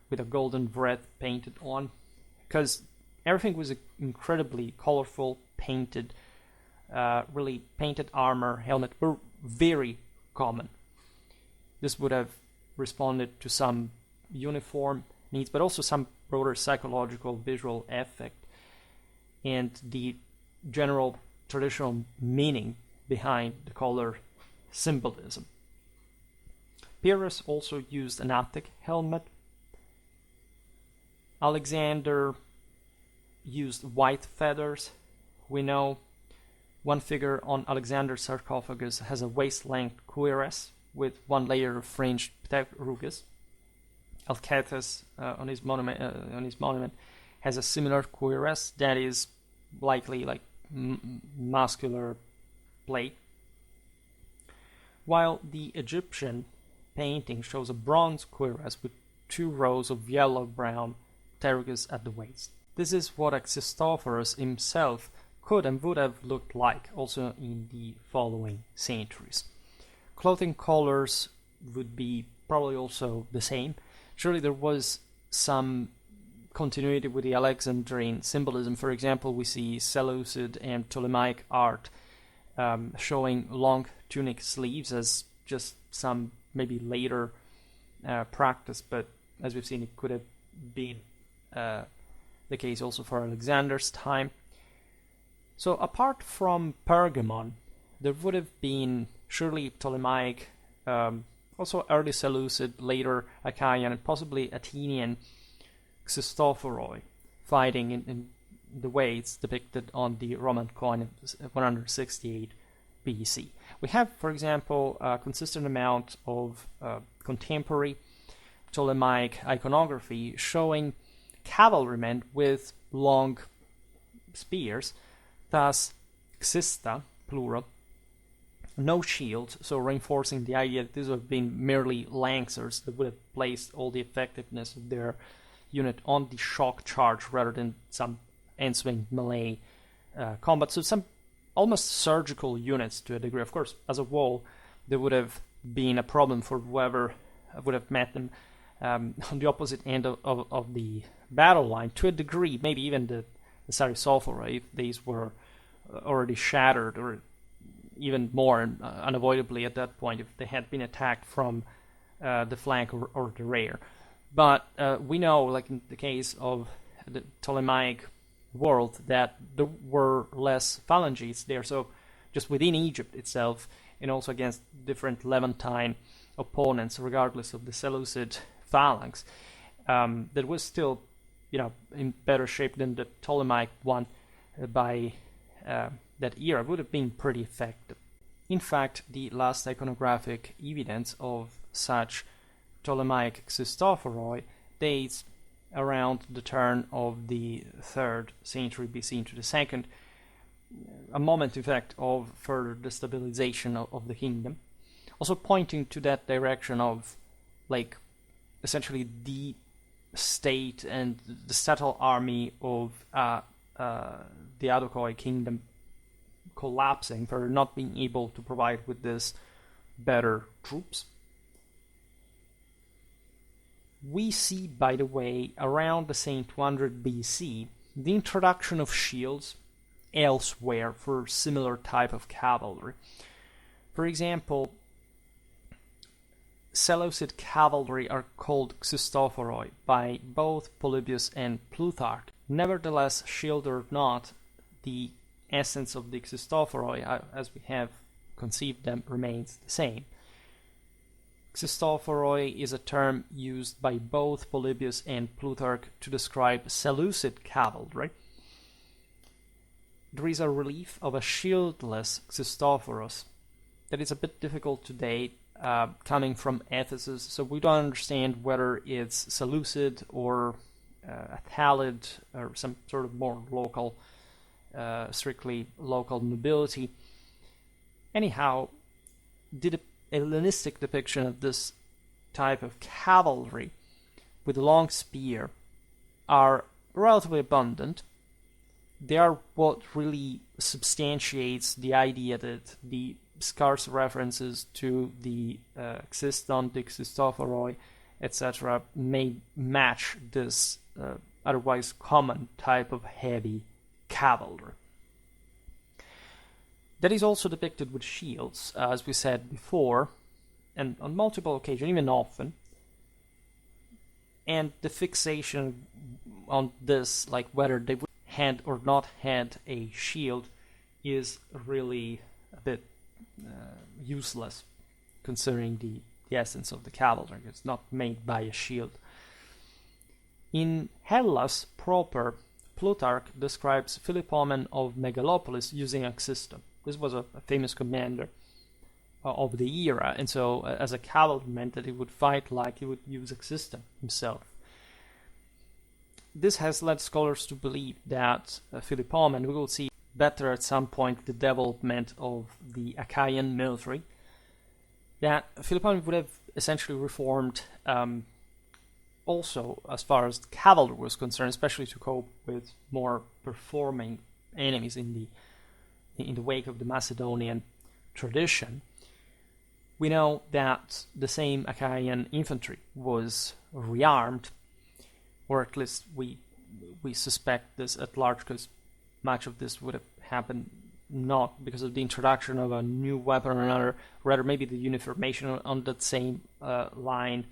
A: with a golden wreath painted on, because everything was incredibly colorful, painted, really painted armor, helmet were very common. This would have responded to some uniform needs, but also some broader psychological visual effect and the general traditional meaning behind the color symbolism. Pyrrhus also used an Attic helmet. Alexander used white feathers. We know one figure on Alexander's sarcophagus has a waist-length cuirass with one layer of fringed pterygus. Alcetus on his monument has a similar cuirass that is likely like muscular plate, while the Egyptian painting shows a bronze cuirass with 2 rows of yellow-brown pterygus at the waist. This is what Xystophoros himself could and would have looked like also in the following centuries. Clothing colors would be probably also the same. Surely there was some continuity with the Alexandrine symbolism. For example, we see Seleucid and Ptolemaic art showing long tunic sleeves as just some maybe later practice, but as we've seen, it could have been the case also for Alexander's time. So apart from Pergamon, there would have been surely Ptolemaic, also early Seleucid, later Achaean, and possibly Athenian Xystophoroi fighting in the way it's depicted on the Roman coin of 168 BC. We have, for example, a consistent amount of contemporary Ptolemaic iconography showing cavalrymen with long spears, thus xysta, plural, no shield, so reinforcing the idea that these would have been merely lancers that would have placed all the effectiveness of their unit on the shock charge rather than some ensuing melee combat. So some almost surgical units to a degree. Of course, as a whole, there would have been a problem for whoever would have met them on the opposite end of the battle line to a degree, maybe even the Xystophoroi, if these were already shattered, or even more unavoidably at that point if they had been attacked from the flank or the rear. But we know, like in the case of the Ptolemaic world, that there were less phalanges there, so just within Egypt itself, and also against different Levantine opponents, regardless of the Seleucid phalanx, that was still, in better shape than the Ptolemaic one by that era. Would have been pretty effective. In fact, the last iconographic evidence of such Ptolemaic Xystophoroi dates around the turn of the 3rd century BC into the 2nd, a moment, in fact, of further destabilization of the kingdom, also pointing to that direction of, like, essentially the state and the settled army of the Adochoi kingdom collapsing for not being able to provide with this better troops. We see, by the way, around the same 200 BC, the introduction of shields elsewhere for similar type of cavalry. For example, Seleucid cavalry are called Xystophoros by both Polybius and Plutarch. Nevertheless, shield or not, the essence of the Xystophoros, as we have conceived them, remains the same. Xystophoros is a term used by both Polybius and Plutarch to describe Seleucid cavalry. There is a relief of a shieldless Xystophoros that is a bit difficult to date, coming from Ephesus, so we don't understand whether it's Seleucid or Attalid or some sort of more local, strictly local nobility. Anyhow, the Hellenistic depiction of this type of cavalry with a long spear are relatively abundant. They are what really substantiates the idea that the scarce references to the Xyston, the Xystophoroi, etc. may match this otherwise common type of heavy cavalry. That is also depicted with shields, as we said before, and on multiple occasions, even often. And the fixation on this, like whether they would had or not had a shield, is really a bit useless, considering the essence of the cavalry. It's not made by a shield. In Hellas proper, Plutarch describes Philopoemen of Megalopolis using a Xyston. This was a famous commander of the era, and so as a cavalryman that he would fight like he would use a Xyston himself. This has led scholars to believe that Philopoemen, we will see better at some point the development of the Achaean military, that Philopoemen would have essentially reformed also as far as cavalry was concerned, especially to cope with more performing enemies in the wake of the Macedonian tradition. We know that the same Achaean infantry was rearmed, or at least we suspect this at large, because much of this would have happened not because of the introduction of a new weapon or another, rather maybe the uniformation on that same line,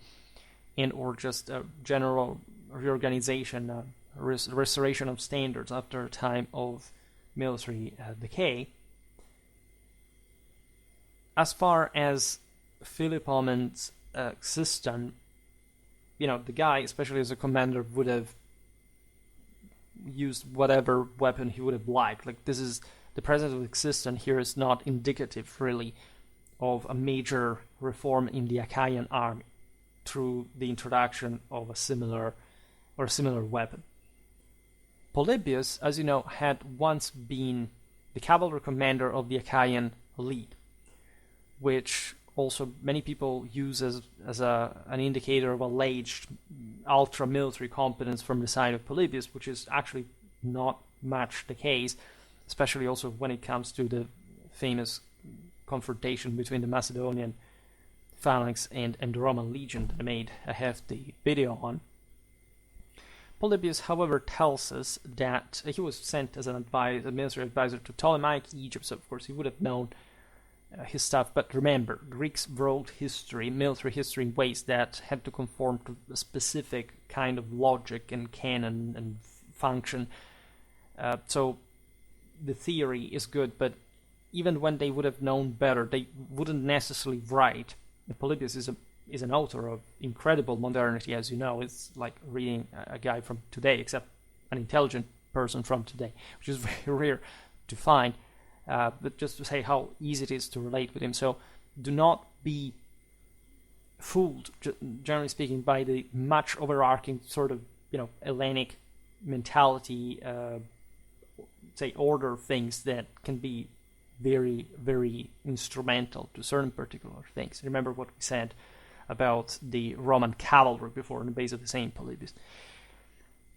A: and or just a general reorganization, restoration of standards after a time of military decay. As far as Philopoemen's Xyston, the guy, especially as a commander, would have used whatever weapon he would have liked. Like, this is the presence of Xyston here is not indicative really of a major reform in the Achaean army through the introduction of a similar weapon. Polybius, as you know, had once been the cavalry commander of the Achaean lead, which also many people use as an indicator of alleged ultra-military competence from the side of Polybius, which is actually not much the case, especially also when it comes to the famous confrontation between the Macedonian phalanx and the Roman legion that I made a hefty video on. Polybius, however, tells us that he was sent as a military advisor to Ptolemaic Egypt, so of course he would have known his stuff. But remember, Greeks wrote military history, in ways that had to conform to a specific kind of logic and canon and function. So the theory is good, but even when they would have known better, they wouldn't necessarily write. And Polybius is an author of incredible modernity, as you know. It's like reading a guy from today, except an intelligent person from today, which is very rare to find. But just to say how easy it is to relate with him. So do not be fooled, generally speaking, by the much overarching sort of Hellenic mentality, say order things that can be very, very instrumental to certain particular things. Remember what we said about the Roman cavalry before, on the base of the same Polybius.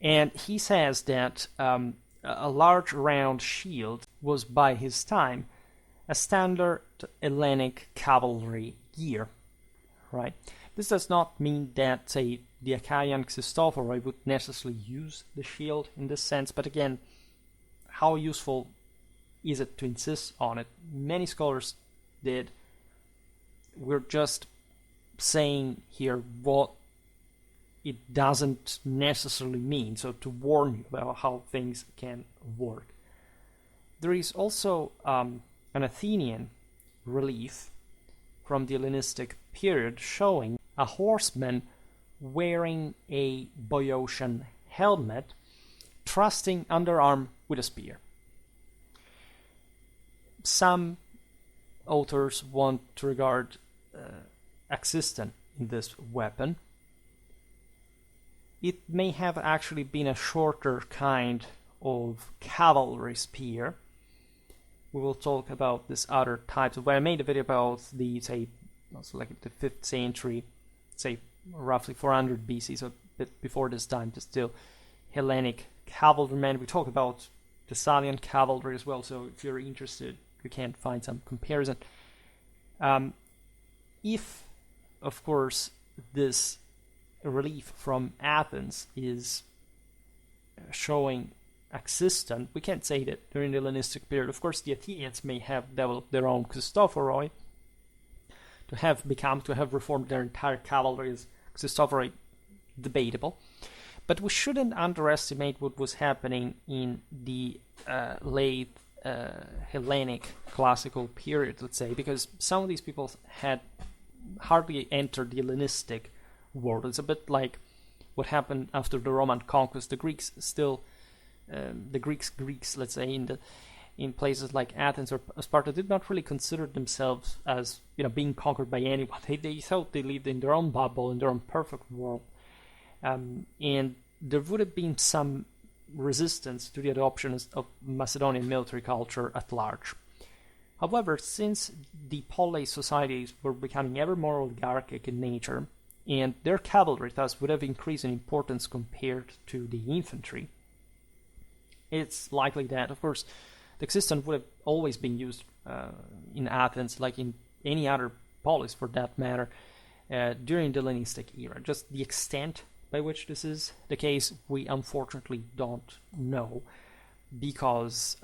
A: And he says that a large round shield was by his time a standard Hellenic cavalry gear, right? This does not mean that, say, the Achaean Xystophoroi would necessarily use the shield in this sense, but again, how useful is it to insist on it? Many scholars did. We're just saying here what it doesn't necessarily mean, so to warn you about how things can work. There is also an Athenian relief from the Hellenistic period showing a horseman wearing a Boeotian helmet, thrusting underarm with a spear. Some authors want to regard Xyston in this weapon. It may have actually been a shorter kind of cavalry spear. We will talk about this other types. I made a video about the, say, also like the 5th century, say roughly 400 BC, so a bit before this time, but still Hellenic cavalrymen. We talk about Thessalian cavalry as well, so if you're interested, you can find some comparison. If, of course, this relief from Athens is showing Xyston, we can't say that during the Hellenistic period. Of course, the Athenians may have developed their own Xystophoroi, to have reformed their entire cavalry as Xystophoroi, debatable. But we shouldn't underestimate what was happening in the late Hellenic classical period, let's say, because some of these people had hardly entered the Hellenistic world. It's a bit like what happened after the Roman conquest. The Greeks still, the Greeks, let's say, in places like Athens or Sparta, did not really consider themselves as being conquered by anyone. They thought they lived in their own bubble, in their own perfect world, and there would have been some resistance to the adoption of Macedonian military culture at large. However, since the polis societies were becoming ever more oligarchic in nature, and their cavalry thus would have increased in importance compared to the infantry, it's likely that, of course, the Xyston would have always been used in Athens, like in any other polis for that matter, during the Hellenistic era. Just the extent by which this is the case, we unfortunately don't know, because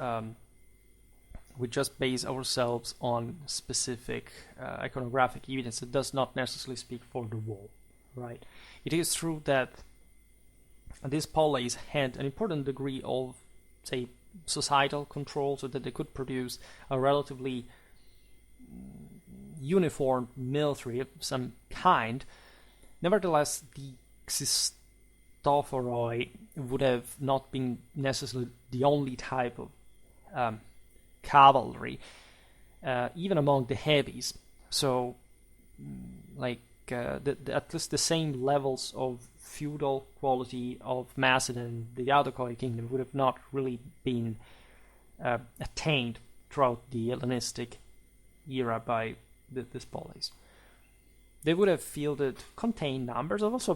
A: we just base ourselves on specific iconographic evidence. It does not necessarily speak for the whole, right? It is true that these polis had an important degree of, say, societal control, so that they could produce a relatively uniform military of some kind. Nevertheless, the Xystophoroi would have not been necessarily the only type of cavalry, even among the heavies. So, at least the same levels of feudal quality of Macedon, the Iconoclast kingdom, would have not really been attained throughout the Hellenistic era by this polis. They would have fielded contained numbers of also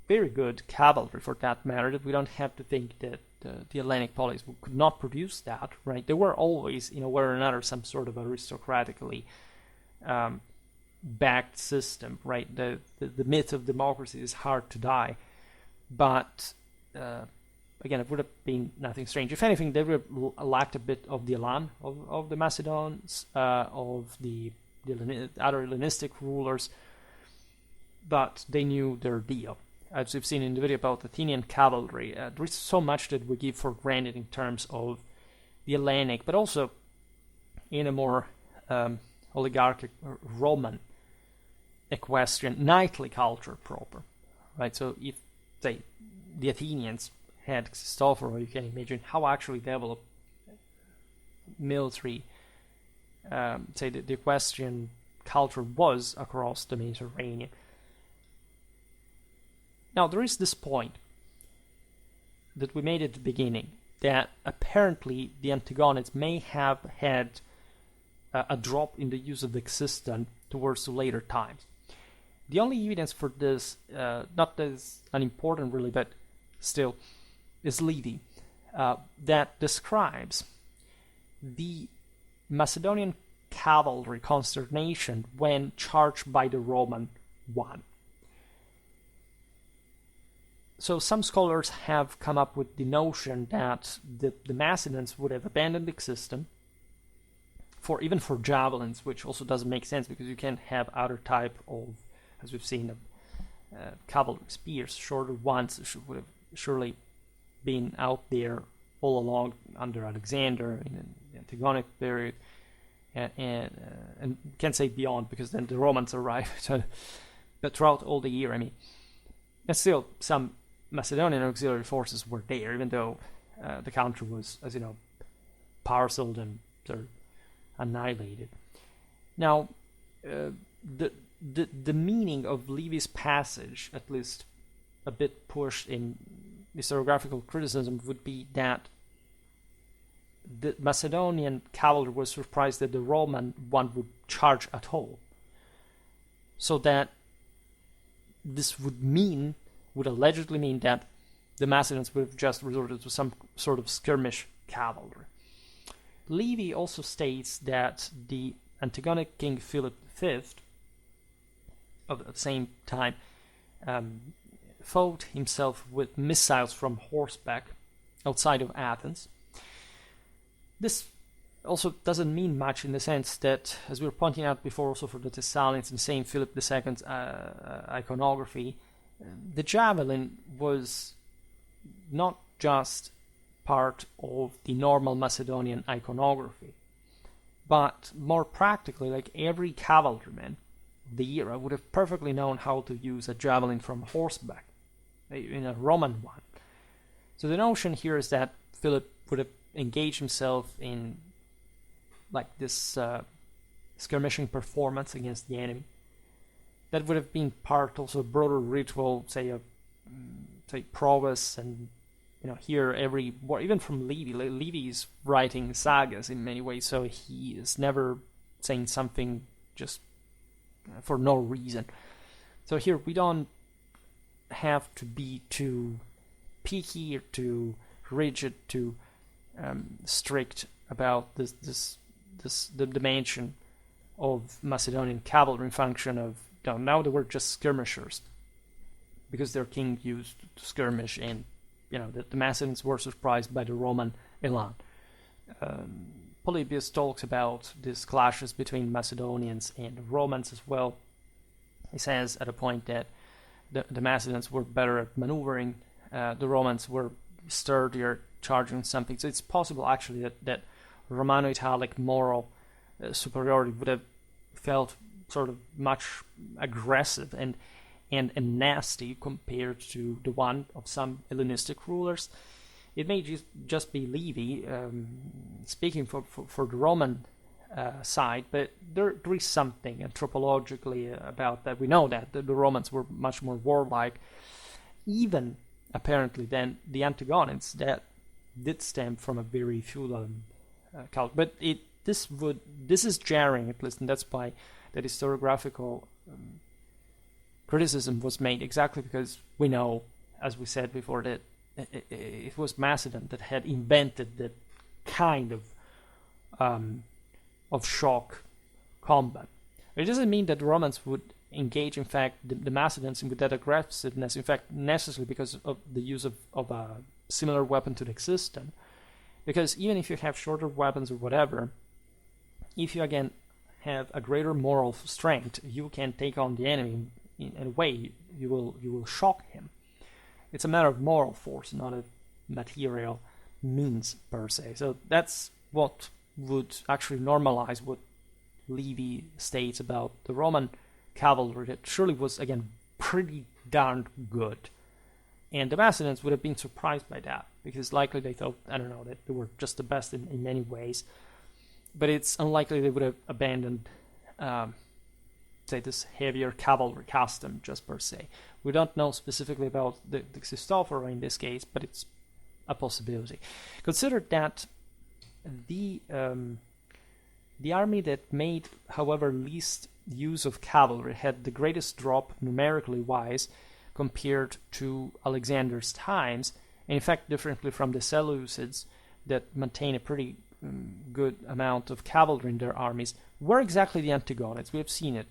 A: very good cavalry, for that matter. That we don't have to think that the Hellenic polis could not produce that, right? There were always, in a way or another, some sort of aristocratically backed system, right? The myth of democracy is hard to die, but again, it would have been nothing strange. If anything, they would have lacked a bit of the elan of the Macedons, of the other Hellenistic rulers, but they knew their deal. As we've seen in the video about Athenian cavalry, there is so much that we give for granted in terms of the Hellenic, but also in a more oligarchic Roman equestrian knightly culture proper, right? So if, say, the Athenians had Xystophoroi, you can imagine how actually developed military, say, the equestrian culture was across the Mediterranean. Now, there is this point that we made at the beginning, that apparently the Antigonids may have had a drop in the use of the Xyston towards the later times. The only evidence for this, not as unimportant really, but still, is Livy, that describes the Macedonian cavalry consternation when charged by the Roman one. So some scholars have come up with the notion that the Macedons would have abandoned the Xyston even for javelins, which also doesn't make sense, because you can have other type of, as we've seen, cavalry spears. Shorter ones would have surely been out there all along under Alexander in the Antigonic period, and can't say beyond, because then the Romans arrived. So, but throughout all the year, I mean, and still some Macedonian auxiliary forces were there, even though the country was, as you know, parceled and sort of annihilated. Now, the meaning of Livy's passage, at least a bit pushed in historiographical criticism, would be that the Macedonian cavalry was surprised that the Roman one would charge at all. So that this would allegedly mean that the Macedons would have just resorted to some sort of skirmish cavalry. Livy also states that the Antigonic king Philip V, of the same time, fought himself with missiles from horseback outside of Athens. This also doesn't mean much in the sense that, as we were pointing out before, also for the Thessalians and Saint Philip II's iconography, the javelin was not just part of the normal Macedonian iconography, but more practically, like every cavalryman of the era would have perfectly known how to use a javelin from horseback, in a Roman one. So the notion here is that Philip would have engaged himself in like this skirmishing performance against the enemy. That would have been part also of a broader ritual, say prowess, and here even from Livy. Livy is writing sagas in many ways, so he is never saying something just for no reason. So here we don't have to be too picky or too rigid, too strict about the dimension of Macedonian cavalry function of now they were just skirmishers because their king used to skirmish, and the Macedonians were surprised by the Roman elan. Polybius talks about these clashes between Macedonians and Romans as well. He says at a point that the Macedonians were better at maneuvering, the Romans were sturdier, charging something. So it's possible actually that Romano-Italic moral superiority would have felt sort of much aggressive and nasty compared to the one of some Hellenistic rulers. It may just be Livy speaking for the Roman side, but there is something anthropologically about that. We know that the Romans were much more warlike, even apparently than the Antigonians that did stem from a very feudal cult. But this is jarring, at least, and that's why that historiographical criticism was made, exactly because we know, as we said before, that it was Macedon that had invented that kind of shock combat. It doesn't mean that the Romans would engage, in fact, the Macedons with that aggressiveness, in fact, necessarily because of the use of a similar weapon to the Xyston. Because even if you have shorter weapons or whatever, if you again have a greater moral strength, you can take on the enemy in a way you will shock him. It's a matter of moral force, not a material means per se. So that's what would actually normalize what Livy states about the Roman cavalry, that surely was again pretty darn good. And the Macedonians would have been surprised by that, because likely they thought, I don't know, that they were just the best in many ways. But it's unlikely they would have abandoned, say, this heavier cavalry custom just per se. We don't know specifically about the Xystophoroi in this case, but it's a possibility. Consider that the army that made, however, least use of cavalry had the greatest drop numerically wise compared to Alexander's times, and in fact differently from the Seleucids that maintain a pretty good amount of cavalry in their armies, were exactly the Antigonids. We have seen it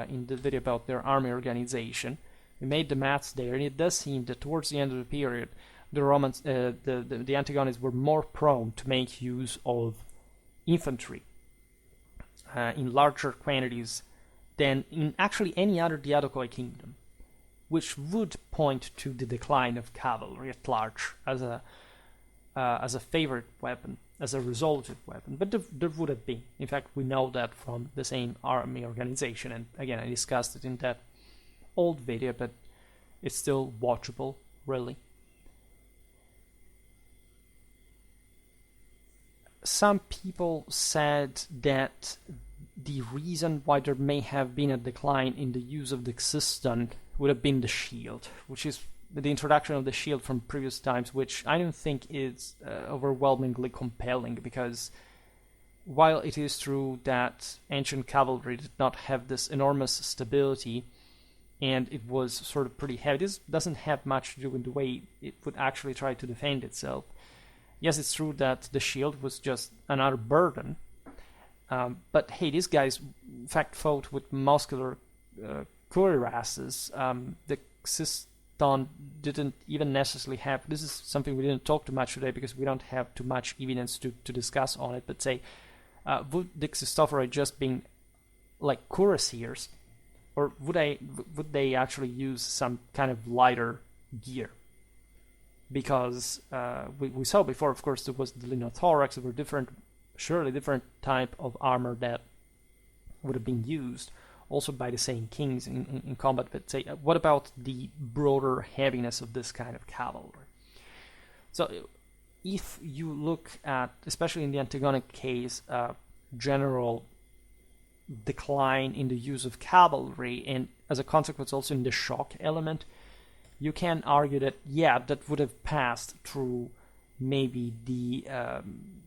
A: in the video about their army organization. We made the maths there, and it does seem that towards the end of the period, the Romans, the Antigonids were more prone to make use of infantry in larger quantities than in actually any other Diadochoi kingdom, which would point to the decline of cavalry at large as a favorite weapon, as a resolutive weapon. But there would have been. In fact, we know that from the same army organization, and again, I discussed it in that old video, but it's still watchable, really. Some people said that the reason why there may have been a decline in the use of the Xyston would have been the shield, which is the introduction of the shield from previous times, which I don't think is overwhelmingly compelling, because while it is true that ancient cavalry did not have this enormous stability and it was sort of pretty heavy, this doesn't have much to do with the way it would actually try to defend itself. Yes, it's true that the shield was just another burden, but hey, these guys in fact fought with muscular cuirasses. The didn't even necessarily have, this is something we didn't talk too much today because we don't have too much evidence to discuss on it, but say, would the Xystophoroi just being like cuirassiers, or would they actually use some kind of lighter gear? Because we saw before, of course, there was the linothorax, there were surely different type of armor that would have been used also by the same kings in combat. But say, what about the broader heaviness of this kind of cavalry? So if you look at, especially in the Antigonic case, general decline in the use of cavalry, and as a consequence also in the shock element, you can argue that, yeah, that would have passed through maybe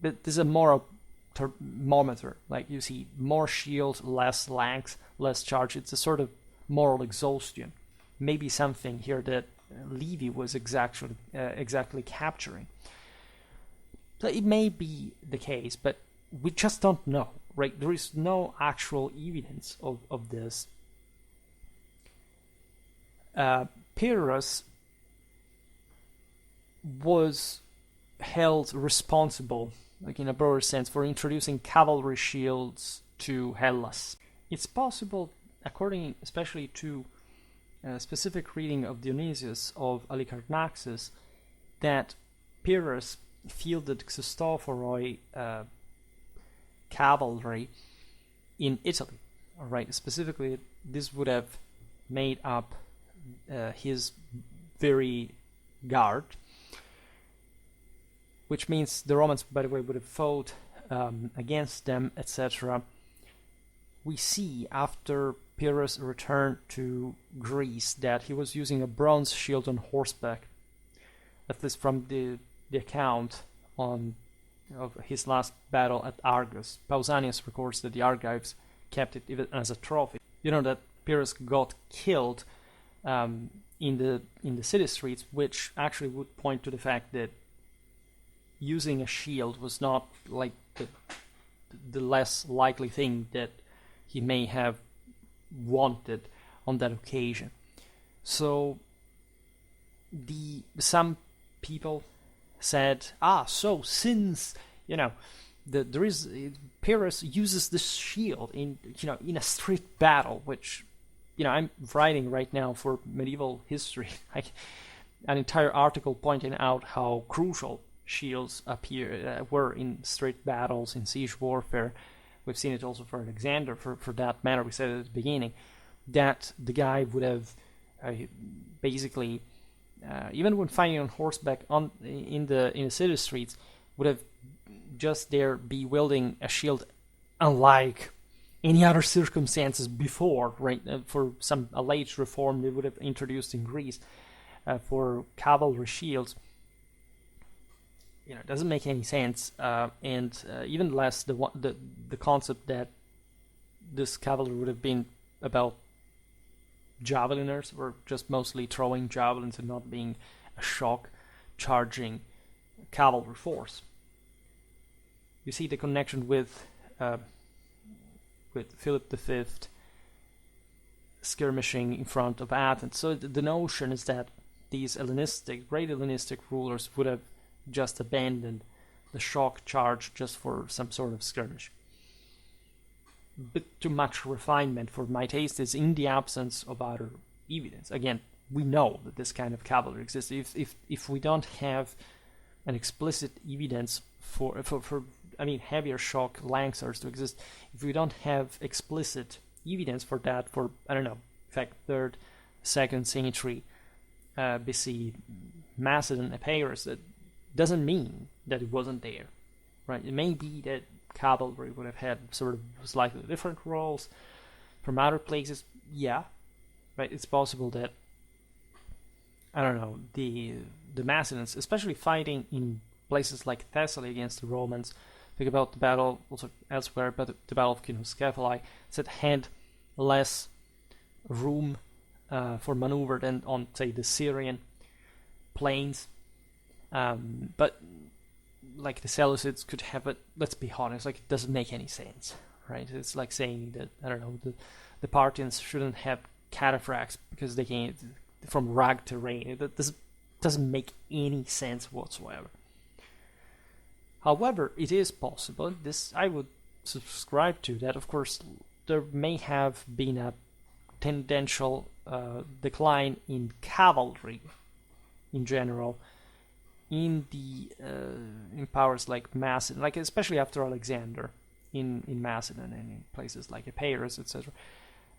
A: but there's a moral thermometer. Like, you see more shield, less length, less charge. It's a sort of moral exhaustion. Maybe something here that Livy was exactly capturing. So it may be the case, but we just don't know, right? There is no actual evidence of this. Pyrrhus was held responsible, like in a broader sense, for introducing cavalry shields to Hellas. It's possible, according especially to a specific reading of Dionysius of Halicarnassus, that Pyrrhus fielded Xystophoros cavalry in Italy. All right, specifically, this would have made up his very guard, which means the Romans, by the way, would have fought against them, etc. We see after Pyrrhus returned to Greece that he was using a bronze shield on horseback, at least from the account of his last battle at Argos. Pausanias records that the Argives kept it even as a trophy. You know that Pyrrhus got killed in the city streets, which actually would point to the fact that using a shield was not like the less likely thing that he may have wanted on that occasion. So some people said, so since there is Pyrrhus uses this shield in a street battle, which I'm writing right now for medieval history, an entire article pointing out how crucial shields were in street battles, in siege warfare. We've seen it also for Alexander, for that matter. We said at the beginning that the guy would have basically, even when fighting on horseback in the city streets, would have just there be wielding a shield, unlike any other circumstances before, right? For some alleged reform they would have introduced in Greece for cavalry shields. It doesn't make any sense, and even less the concept that this cavalry would have been about javeliners, or just mostly throwing javelins and not being a shock charging cavalry force. You see the connection with Philip V skirmishing in front of Athens. So the notion is that these great Hellenistic rulers would have just abandoned the shock charge just for some sort of skirmish. Bit too much refinement for my taste is in the absence of other evidence. Again, we know that this kind of cavalry exists. If we don't have an explicit evidence for heavier shock lancers to exist, if we don't have explicit evidence for that, for in fact 3rd, 2nd century BC Macedon Epirus, that doesn't mean that it wasn't there, right? It may be that cavalry would have had sort of slightly different roles from other places, yeah, right? It's possible that the Macedons, especially fighting in places like Thessaly against the Romans. Think about the battle also elsewhere, but the battle of Xysstophoroi, that had less room for maneuver than on, say, the Syrian plains. But like the Seleucids could have it. Let's be honest, like, it doesn't make any sense, right? It's like saying that the Parthians shouldn't have cataphracts because they can from rugged terrain. This doesn't make any sense whatsoever. However, it is possible. This I would subscribe to that. Of course, there may have been a tendential decline in cavalry in general in powers like Macedon, like especially after Alexander in Macedon and in places like Epirus, etc.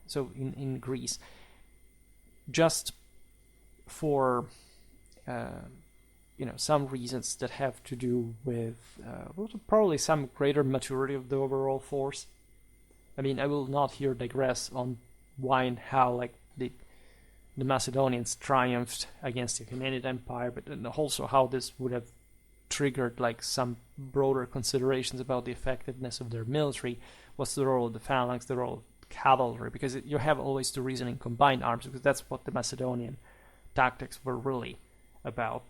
A: So in Greece, just for some reasons that have to do with probably some greater maturity of the overall force. I mean, I will not here digress on why and how like the Macedonians triumphed against the Achaemenid Empire, but also how this would have triggered like some broader considerations about the effectiveness of their military. What's the role of the phalanx, the role of cavalry? Because you have always to reason in combined arms, because that's what the Macedonian tactics were really about.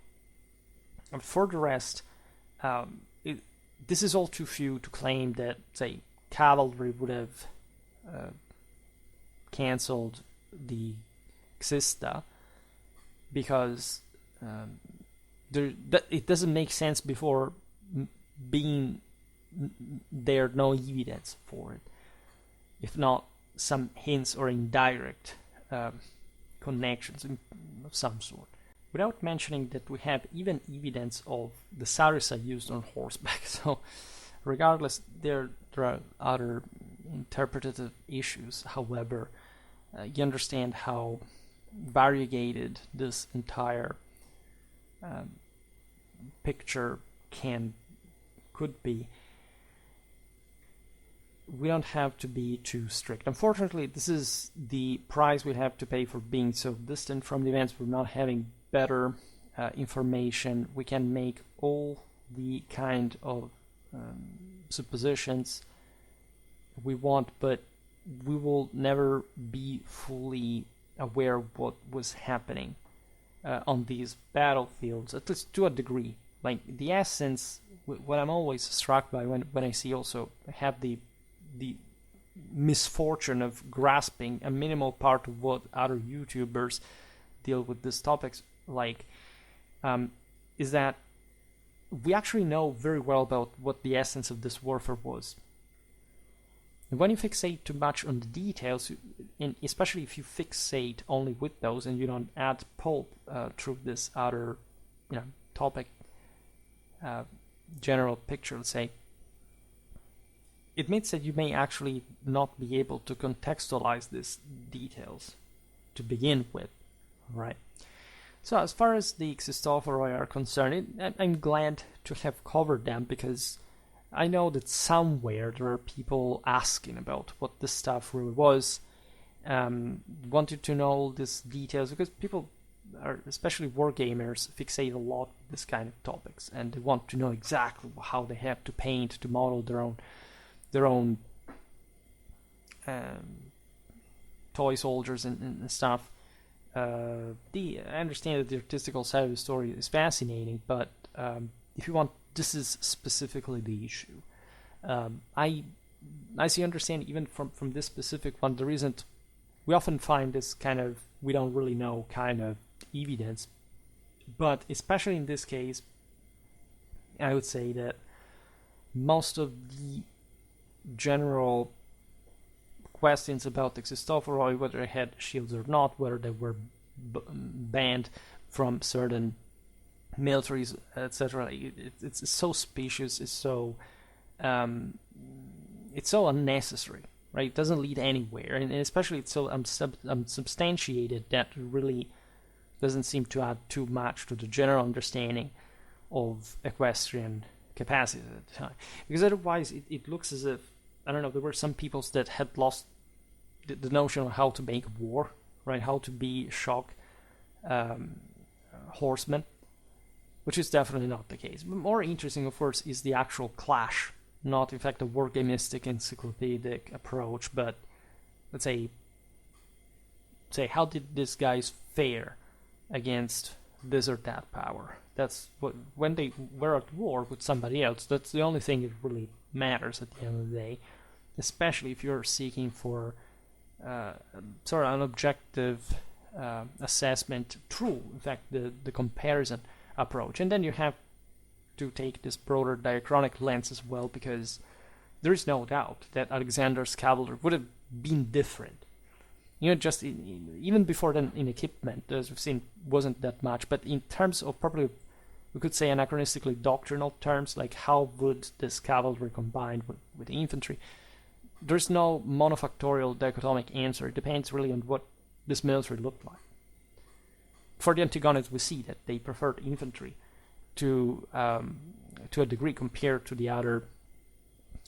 A: And for the rest, this is all too few to claim that, say, cavalry would have cancelled the Xysta, because it doesn't make sense before being there no evidence for it, if not some hints or indirect connections of some sort. Without mentioning that we have even evidence of the sarissa used on horseback. So regardless, there are other interpretative issues. However, you understand how variegated this entire picture could be. We don't have to be too strict. Unfortunately, this is the price we have to pay for being so distant from the events. We're not having better information. We can make all the kind of suppositions we want, but we will never be fully aware of what was happening on these battlefields, at least to a degree. Like the essence, what I'm always struck by when I see also have the misfortune of grasping a minimal part of what other YouTubers deal with these topics like, is that we actually know very well about what the essence of this warfare was. And when you fixate too much on the details, and especially if you fixate only with those and you don't add pulp through this other topic, general picture, let's say, it means that you may actually not be able to contextualize these details to begin with, right? So as far as the Xystophoroi are concerned, I'm glad to have covered them, because I know that somewhere there are people asking about what this stuff really was, wanted to know these details, because people are, especially wargamers, fixate a lot with this kind of topics, and they want to know exactly how they have to paint to model their own toy soldiers and stuff. I understand that the artistical side of the story is fascinating, but if you want, this is specifically the issue. As you understand, even from this specific one, there isn't. We often find this kind of we don't really know kind of evidence, but especially in this case, I would say that most of the general questions about the Xystophoroi, whether they had shields or not, whether they were banned from certain militaries, etc. It's so specious, it's so unnecessary, right? It doesn't lead anywhere, and especially it's so unsubstantiated that it really doesn't seem to add too much to the general understanding of equestrian capacity at the time. Because otherwise, it looks as if, I don't know, there were some peoples that had lost the notion of how to make war, right? How to be shock horsemen, which is definitely not the case. But more interesting, of course, is the actual clash, not in fact a wargamistic encyclopedic approach, but let's say how did these guys fare against this or that power? That's what, when they were at war with somebody else, that's the only thing that really matters at the end of the day, especially if you're seeking for sort of an objective assessment through, in fact, the comparison approach. And then you have to take this broader diachronic lens as well, because there is no doubt that Alexander's cavalry would have been different. Just even before then in equipment, as we've seen, wasn't that much. But in terms of probably, we could say anachronistically doctrinal terms, like how would this cavalry combine with the infantry, there's no monofactorial dichotomic answer. It depends really on what this military looked like. For the Antigonians, we see that they preferred infantry to a degree compared to the other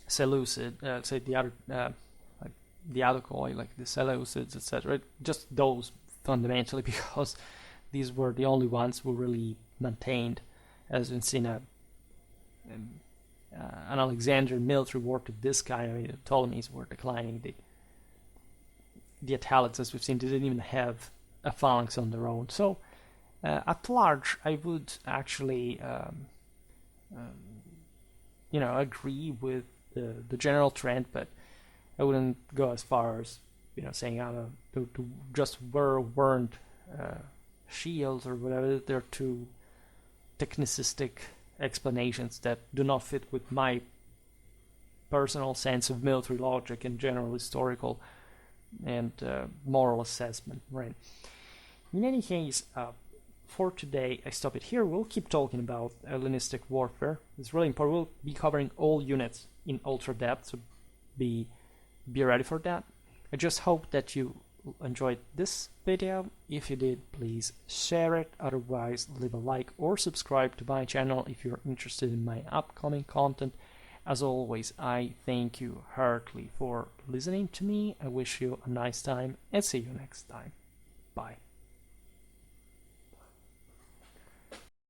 A: Seleucid, say the other like the Adochoi, like the Seleucids, etc. Just those fundamentally, because these were the only ones who really maintained, as we've seen, an Alexandrian military war to this kind. I mean, the Ptolemies were declining. The Attalids, as we've seen, they didn't even have a phalanx on their own. So, at large, I would actually, agree with the general trend, but I wouldn't go as far as saying the just weren't shields or whatever. They're too technicistic explanations that do not fit with my personal sense of military logic and general historical and moral assessment, right? In any case, for today, I stop it here. We'll keep talking about Hellenistic warfare. It's really important. We'll be covering all units in ultra depth, so be ready for that. I just hope that you enjoyed this video. If you did, please share it. Otherwise, leave a like or subscribe to my channel if you're interested in my upcoming content. As always, I thank you heartily for listening to me. I wish you a nice time and see you next time. Bye.